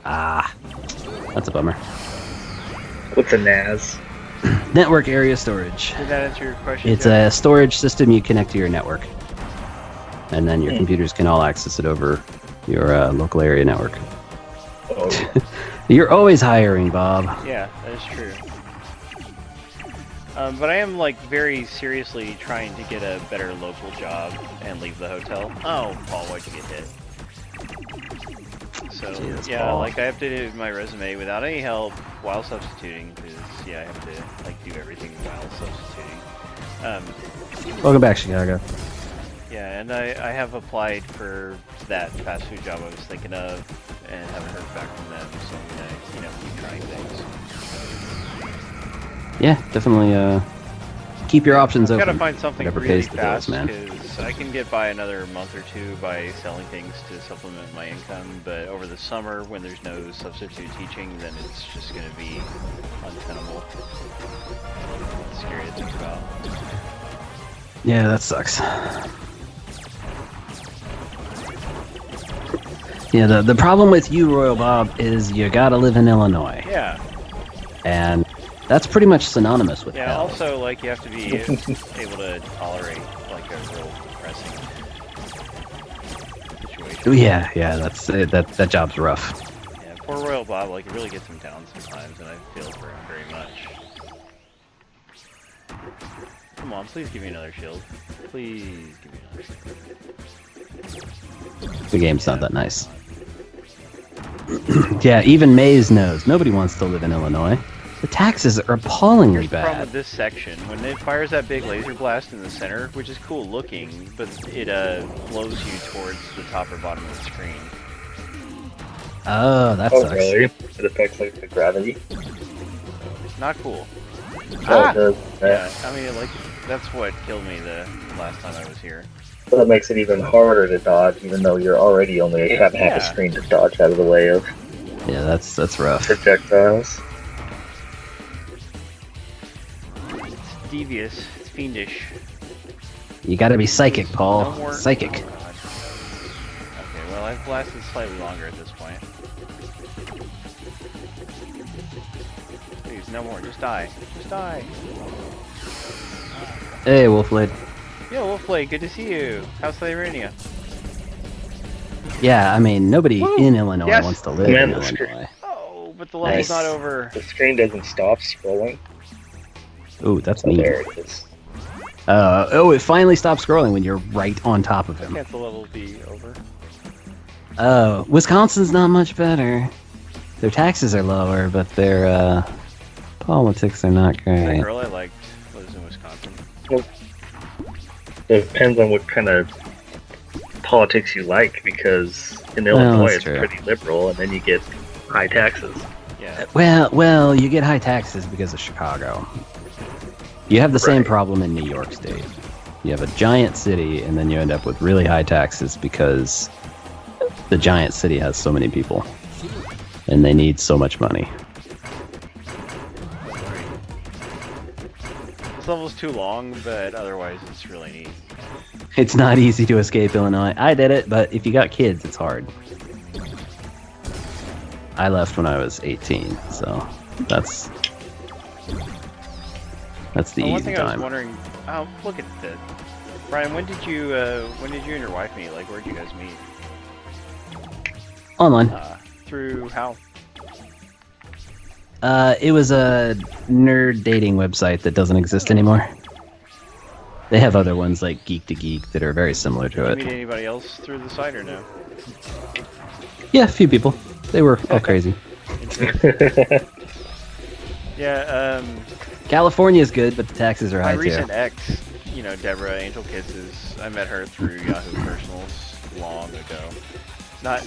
That's a bummer. What's a NAS? Network area storage. Did that answer your question? It's Jeff? a storage system you connect to your network. And then your computers can all access it over your local area network. Oh, You're always hiring, Bob. Yeah, that is true. But I am, like, very seriously trying to get a better local job and leave the hotel. Oh, Paul, why'd you get hit? So, Jesus, yeah, Paul. like, I updated my resume without any help while substituting, because, yeah, I have to, like, do everything while substituting. Welcome back, Chicago. Yeah, and I have applied for that fast food job I was thinking of, and haven't heard back from them, so I'm gonna, keep trying things. Yeah, definitely keep your options I've open. gotta find something Whatever really pays the bills, fast, man. because sucks. I can get by another month or two by selling things to supplement my income, but over the summer when there's no substitute teaching, then it's just going to be untenable. It's scary to think about. Yeah, that sucks. Yeah, the problem with you, Royal Bob, is you gotta live in Illinois. Yeah. And that's pretty much synonymous with Yeah, hell. also, like, you have to be able to tolerate, like, a real pressing situation. Yeah, that job's rough. Yeah, poor Royal Bob, like, it really gets him down sometimes, and I feel for him very much. Come on, please give me another shield. Please give me another shield. The game's not that nice. Yeah, even Maze knows. Nobody wants to live in Illinois. The taxes are appallingly Here's the problem bad. with this section. When it fires that big laser blast in the center, which is cool looking, but it blows you towards the top or bottom of the screen. Oh, that Oh, sucks. really? It affects like the gravity. Not cool. Oh, it does. Yeah, I mean, like, that's what killed me the last time I was here. So that makes it even harder to dodge, even though you're already only have half a Yeah. screen to dodge out of the way of Yeah, that's rough. projectiles. It's devious. It's fiendish. You gotta be psychic, Paul. No more. Psychic. Oh, God. Okay, well, I've blasted slightly longer at this point. Please, no more. Just die. Just die. Hey, Wolfblade. Yo, Wolfblade, good to see you. How's Slavenia? Yeah, I mean, nobody Woo! in Illinois Yes! wants to live Man, in that's great. Illinois. Oh, but the level's Nice. not over. The screen doesn't stop scrolling. Ooh, that's Oh, mean. there it is. It finally stopped scrolling when you're right on top of him. Can't the level be over? Oh, Wisconsin's not much better. Their taxes are lower, but their politics are not That great. girl I liked lives in Wisconsin. It depends on what kind of politics you like, because in Well, Illinois that's it's true. pretty liberal, and then you get high taxes. Yeah. Well, you get high taxes because of Chicago. You have the same Right. problem in New York State. You have a giant city, and then you end up with really high taxes because the giant city has so many people, and they need so much money. This level's too long, but otherwise it's really neat. It's not easy to escape Illinois. I did it, but if you got kids, it's hard. I left when I was 18, so that's the One easy thing I was time. wondering, oh, look at that. Brian, when did you and your wife meet? Like, where'd you guys meet? Online. Through how? It was a nerd dating website that doesn't exist anymore. They have other ones like Geek to Geek that are very similar to Did you meet it. anybody else through the site or no? Yeah, a few people. They were all crazy. Interesting. Yeah, California's good, but the taxes are my high too. recent ex, Deborah Angel Kisses, I met her through Yahoo Personals long ago. Not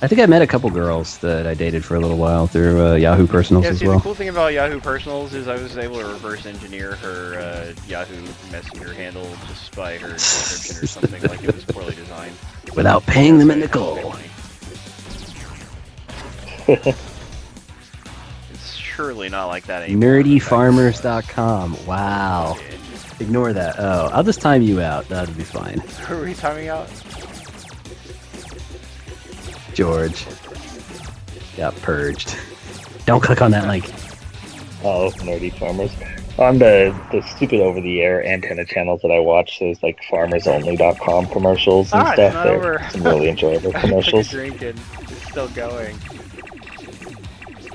I think I met a couple girls that I dated for a little while through Yahoo Personals Yeah, as see, well. the cool thing about Yahoo Personals is I was able to reverse engineer her Yahoo Messenger handle just by her description or something, like it was poorly designed. Without paying them a That's how you nickel. make money. It's surely not like that anymore. Nerdyfarmers.com. Wow. Ignore that. Oh, I'll just time you out. That'll be fine. Who are we timing out? George. Got purged. Don't click on that link. Oh, nerdy farmers. On the stupid over-the-air antenna channels that I watch, there's like farmersonly.com commercials and It's stuff. not They're over. some really enjoyable I commercials. took a drink and it's still going.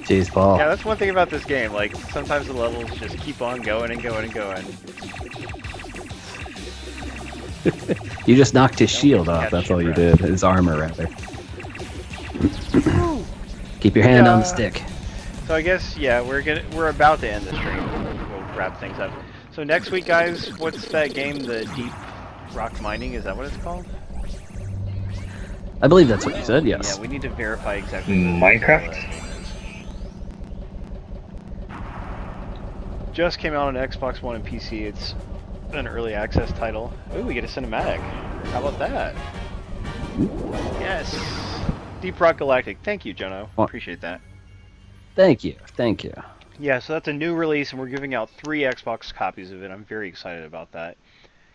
Jeez, Paul. Yeah, that's one thing about this game. Like, sometimes the levels just keep on going and going and going. You just knocked his Don't shield get off. catch That's all you shipwreck. did. His armor, rather. Keep your hand on the Yeah. stick. So I guess, yeah, we're about to end the stream. We'll wrap things up. So next week, guys, what's that game? The Deep Rock Mining? Is that what it's called? I believe that's what you said, yes. Yeah, we need to verify exactly. Minecraft? what that game is. Just came out on Xbox One and PC. It's an early access title. Ooh, we get a cinematic. How about that? Yes. Deep Rock Galactic. Thank you, Jono. Appreciate that. Thank you. Thank you. Yeah, so that's a new release, and we're giving out 3 Xbox copies of it. I'm very excited about that.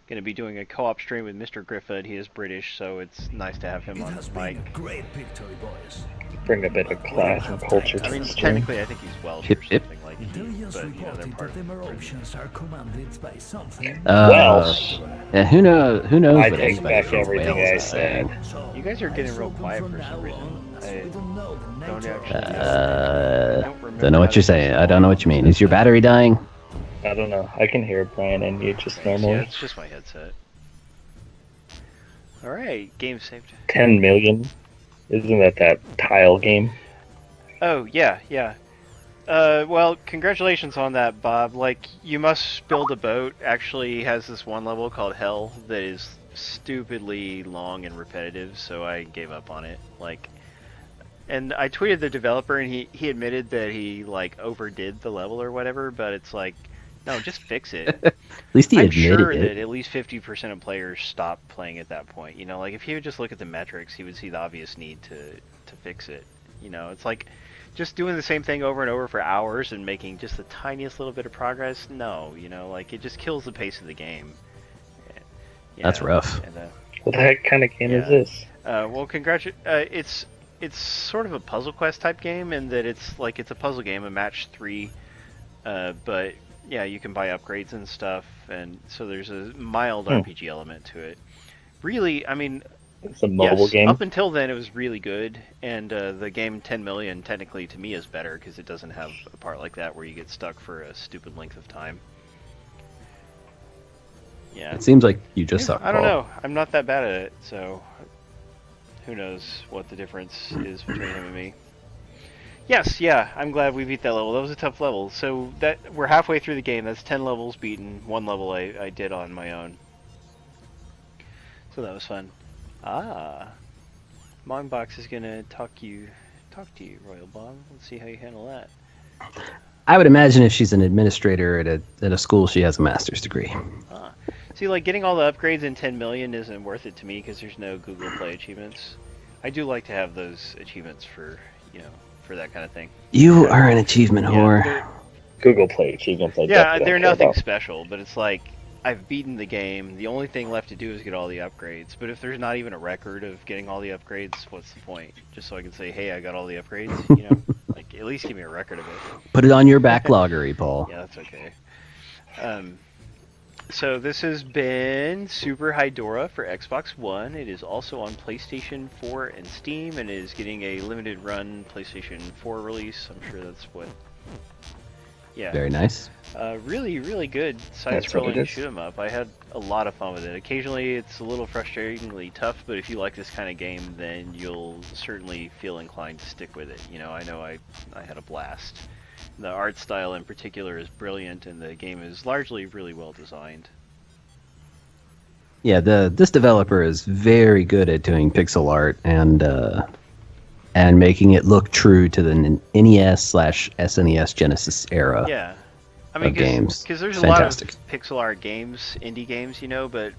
Going to be doing a co-op stream with Mr. Griffith. He is British, so it's nice to have him on the mic. Great victory, boys. Bring a bit of class and culture to I mean, the stream. technically, I think he's Welsh or something like he, Intelligence but you know, they're reported part that of the Britain. Marotians are commanded by something. Welsh. Yeah, who knows? Who knows I what take anybody back from everything Wales I is saying? said. You guys are getting real quiet for some reason. I don't actually Don't know what you're saying. I don't know what you mean. Is your battery dying? I don't know. I can hear Brian and you just Yeah, normally. it's just my headset. Alright, game saved. 10 million? Isn't that tile game? Oh, yeah. Well, congratulations on that, Bob. Like, You Must Build a Boat actually has this one level called Hell that is stupidly long and repetitive, so I gave up on it. Like, and I tweeted the developer, and he admitted that he, like, overdid the level or whatever, but it's like, no, just fix it. At least he I'm admitted sure it. that at least 50% of players stop playing at that point. You know, like, if he would just look at the metrics, he would see the obvious need to fix it. You know, it's like just doing the same thing over and over for hours and making just the tiniest little bit of progress. No, you know, like, it just kills the pace of the game. That's rough. And, What the heck kind of game is this? well, it's sort of a puzzle quest type game in that it's a puzzle game, a match 3, but yeah, you can buy upgrades and stuff, and so there's a mild RPG element to it. Really, I mean, It's a mobile yes, game? up until then it was really good, and the game 10 million technically to me is better because it doesn't have a part like that where you get stuck for a stupid length of time. Yeah. It seems like you just suck. I don't Paul. know. I'm not that bad at it, so who knows what the difference is between him and me. Yes, yeah, I'm glad we beat that level. That was a tough level. So that we're halfway through the game. That's 10 levels beaten. 1 level I did on my own. So that was fun. Mombox is gonna talk to you, Royal Bob. Let's see how you handle that. I would imagine if she's an administrator at a school, she has a master's degree. See, like, getting all the upgrades in 10 million isn't worth it to me because there's no Google Play achievements. I do like to have those achievements for, you know, for that kind of thing. You are an achievement whore. Google Play achievements. Yeah, they're nothing special, but it's like, I've beaten the game. The only thing left to do is get all the upgrades. But if there's not even a record of getting all the upgrades, what's the point? Just so I can say, hey, I got all the upgrades, you know? Like, at least give me a record of it. Put it on your backloggery, Paul. Yeah, that's okay. So this has been Super Hydorah for Xbox One. It is also on PlayStation 4 and Steam, and is getting a limited run PlayStation 4 release. I'm sure that's what... Yeah. Very nice. Really, really good side-scrolling shoot 'em up. I had a lot of fun with it. Occasionally it's a little frustratingly tough, but if you like this kind of game, then you'll certainly feel inclined to stick with it. You know I had a blast. The art style in particular is brilliant, and the game is largely really well designed. Yeah, this developer is very good at doing pixel art and making it look true to the NES/SNES Genesis era. Yeah, I mean, of games. Because there's Fantastic. a lot of pixel art games, indie games, you know, but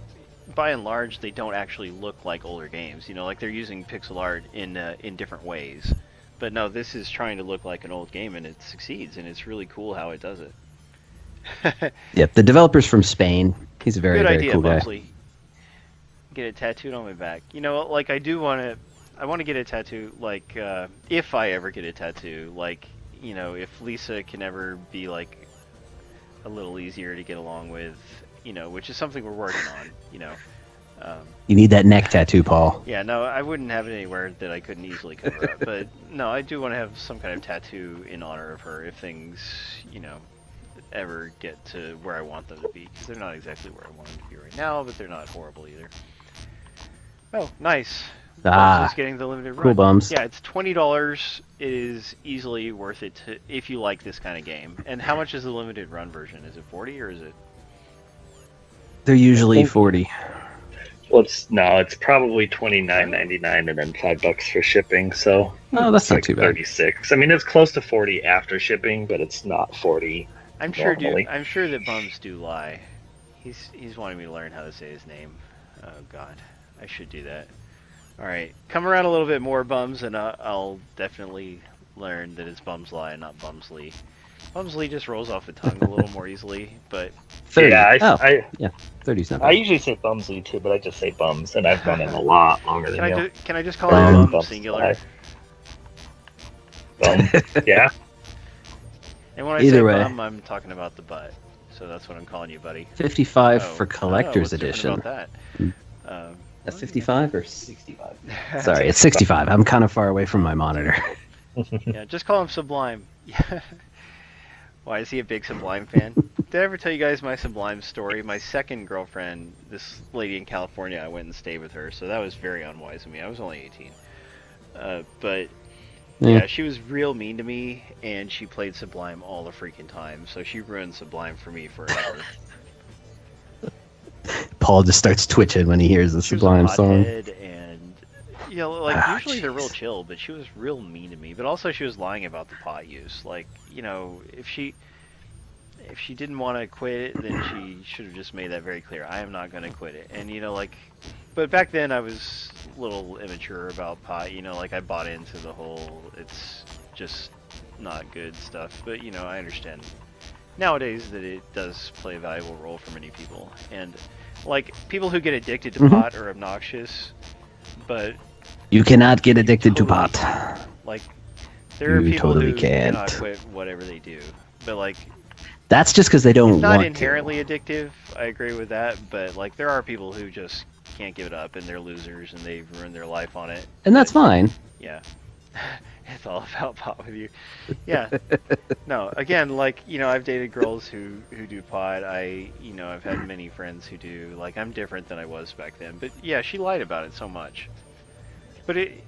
by and large they don't actually look like older games. You know, like they're using pixel art in different ways. But no, this is trying to look like an old game, and it succeeds, and it's really cool how it does it. Yep, the developer's from Spain. He's a very, Good very idea, cool guy. Mosley. Get it tattooed on my back. You know, like I want to get a tattoo, like, if I ever get a tattoo, like, you know, if Lisa can ever be, like, a little easier to get along with, you know, which is something we're working on, you know. You need that neck tattoo, Paul. Yeah, no, I wouldn't have it anywhere that I couldn't easily cover up, but no, I do want to have some kind of tattoo in honor of her if things, you know, ever get to where I want them to be, because they're not exactly where I want them to be right now, but they're not horrible either. Oh, nice. Just getting the limited run. Cool bums. Yeah, it's $20. It is easily worth it if you like this kind of game. And how much is the limited run version? Is it 40 or is it? They're usually 40. Well, it's probably $29.99 and then $5 for shipping. So Oh, that's not like too bad. 36. I mean, it's close to 40 after shipping, but it's not 40. I'm sure normally. I'm sure that bums do lie. He's wanting me to learn how to say his name. Oh God, I should do that. All right, come around a little bit more, Bums, and I'll definitely learn that it's Bumslie and not Bumsley. Bumsley just rolls off the tongue a little more easily, but 30. Yeah, Yeah, 30's not I bad. usually say Bumsley too, but I just say Bums, and I've done it a lot longer than you. can I just call him Bum Bums singular? Bum. Yeah. And when I Either say way. bum, I'm talking about the butt. So that's what I'm calling you, buddy. 55 Oh, for collector's what's different edition. about that? That's 55 or 65? Sorry, it's 65. I'm kind of far away from my monitor. Yeah, just call him Sublime. Why, is he a big Sublime fan? Did I ever tell you guys my Sublime story? My second girlfriend, this lady in California, I went and stayed with her, so that was very unwise of me. I was only 18. But yeah, she was real mean to me, and she played Sublime all the freaking time, so she ruined Sublime for me forever. Paul just starts twitching when he hears the She was Sublime a song. pothead, and you know, like usually they're real chill, but she was real mean to me. But also she was lying about the pot use. Like, you know, if she didn't want to quit it, then she should have just made that very clear. I am not going to quit it. And you know, like, but back then I was a little immature about pot. You know, like I bought into the whole it's just not good stuff. But you know, I understand nowadays that it does play a valuable role for many people. And like people who get addicted to pot are obnoxious, but You cannot get addicted to totally pot. can. Like there are You people totally who can't. cannot quit whatever they do. But like That's just because they don't it's not want inherently addictive. I agree with that, but like there are people who just can't give it up and they're losers and they've ruined their life on it. to. And that's fine. Yeah. It's all about pot with you. Yeah. No, again, like, you know, I've dated girls who do pot. I've had many friends who do. Like, I'm different than I was back then. But yeah, she lied about it so much. But they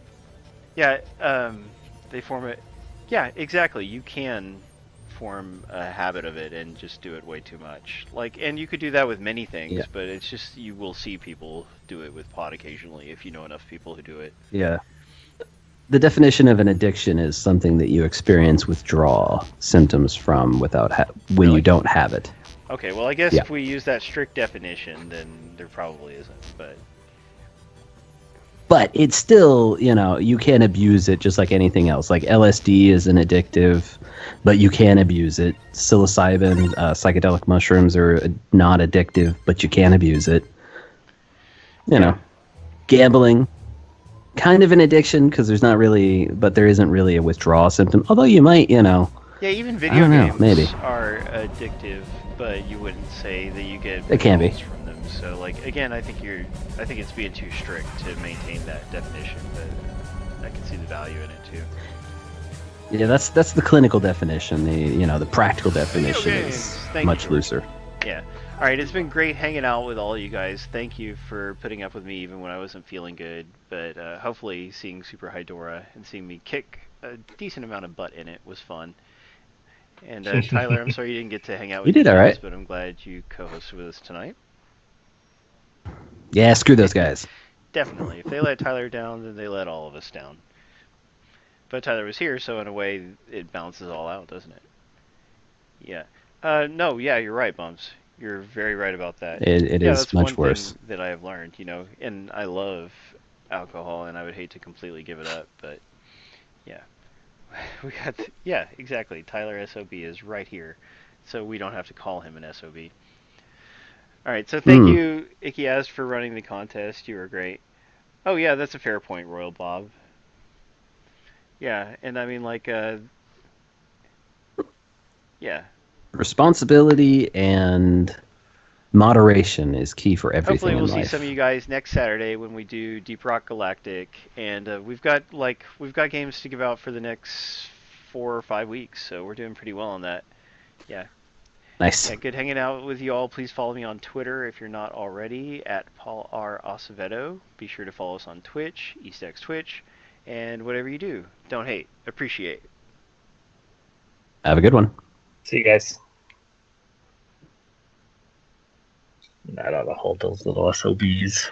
form it. Yeah, exactly. You can form a habit of it and just do it way too much. Like, and you could do that with many things, but it's just, you will see people do it with pot occasionally if you know enough people who do it. Yeah. The definition of an addiction is something that you experience withdrawal symptoms from when Really? you don't have it. Okay, well, I guess Yeah. if we use that strict definition, then there probably isn't, but... But it's still, you know, you can abuse it just like anything else. Like LSD is an addictive, but you can abuse it. Psilocybin, psychedelic mushrooms are not addictive, but you can abuse it. You know, gambling, kind of an addiction because there isn't really a withdrawal symptom. Although you might, you know. Yeah, even I video don't know, games maybe. are addictive, but you wouldn't say that you get It can be. results from them. So, like, again, I think it's being too strict to maintain that definition, but I can see the value in it too. Yeah, that's the clinical definition. The practical definition games. is Thank much you, George. looser. Yeah. All right, it's been great hanging out with all you guys. Thank you for putting up with me even when I wasn't feeling good. But hopefully seeing Super Hydorah and seeing me kick a decent amount of butt in it was fun. And Tyler, I'm sorry you didn't get to hang out with You did all right. but I'm glad you co-hosted with us tonight. Yeah, screw those guys. Definitely. If they let Tyler down, then they let all of us down. But Tyler was here, so in a way, it balances all out, doesn't it? Yeah. No, yeah, you're right, Bumps. You're very right about that. It is that's much one worse. thing that I have learned, you know, and I love alcohol, and I would hate to completely give it up, but yeah. Yeah, exactly. Tyler SOB is right here, so we don't have to call him an SOB. All right, so thank you, Ikiaz, for running the contest. You were great. Oh, yeah, that's a fair point, Royal Bob. Yeah, and I mean, like, yeah. Responsibility and moderation is key for everything Hopefully we'll in see life. some of you guys next Saturday when we do Deep Rock Galactic, and we've got games to give out for the next 4 or 5 weeks, so we're doing pretty well on that. Yeah. Nice. Yeah, good hanging out with you all. Please follow me on Twitter if you're not already at Paul R. Acevedo. Be sure to follow us on Twitch, EastX Twitch, and whatever you do, don't hate, appreciate. Have a good one. See you guys. I don't know, hold those little SOBs.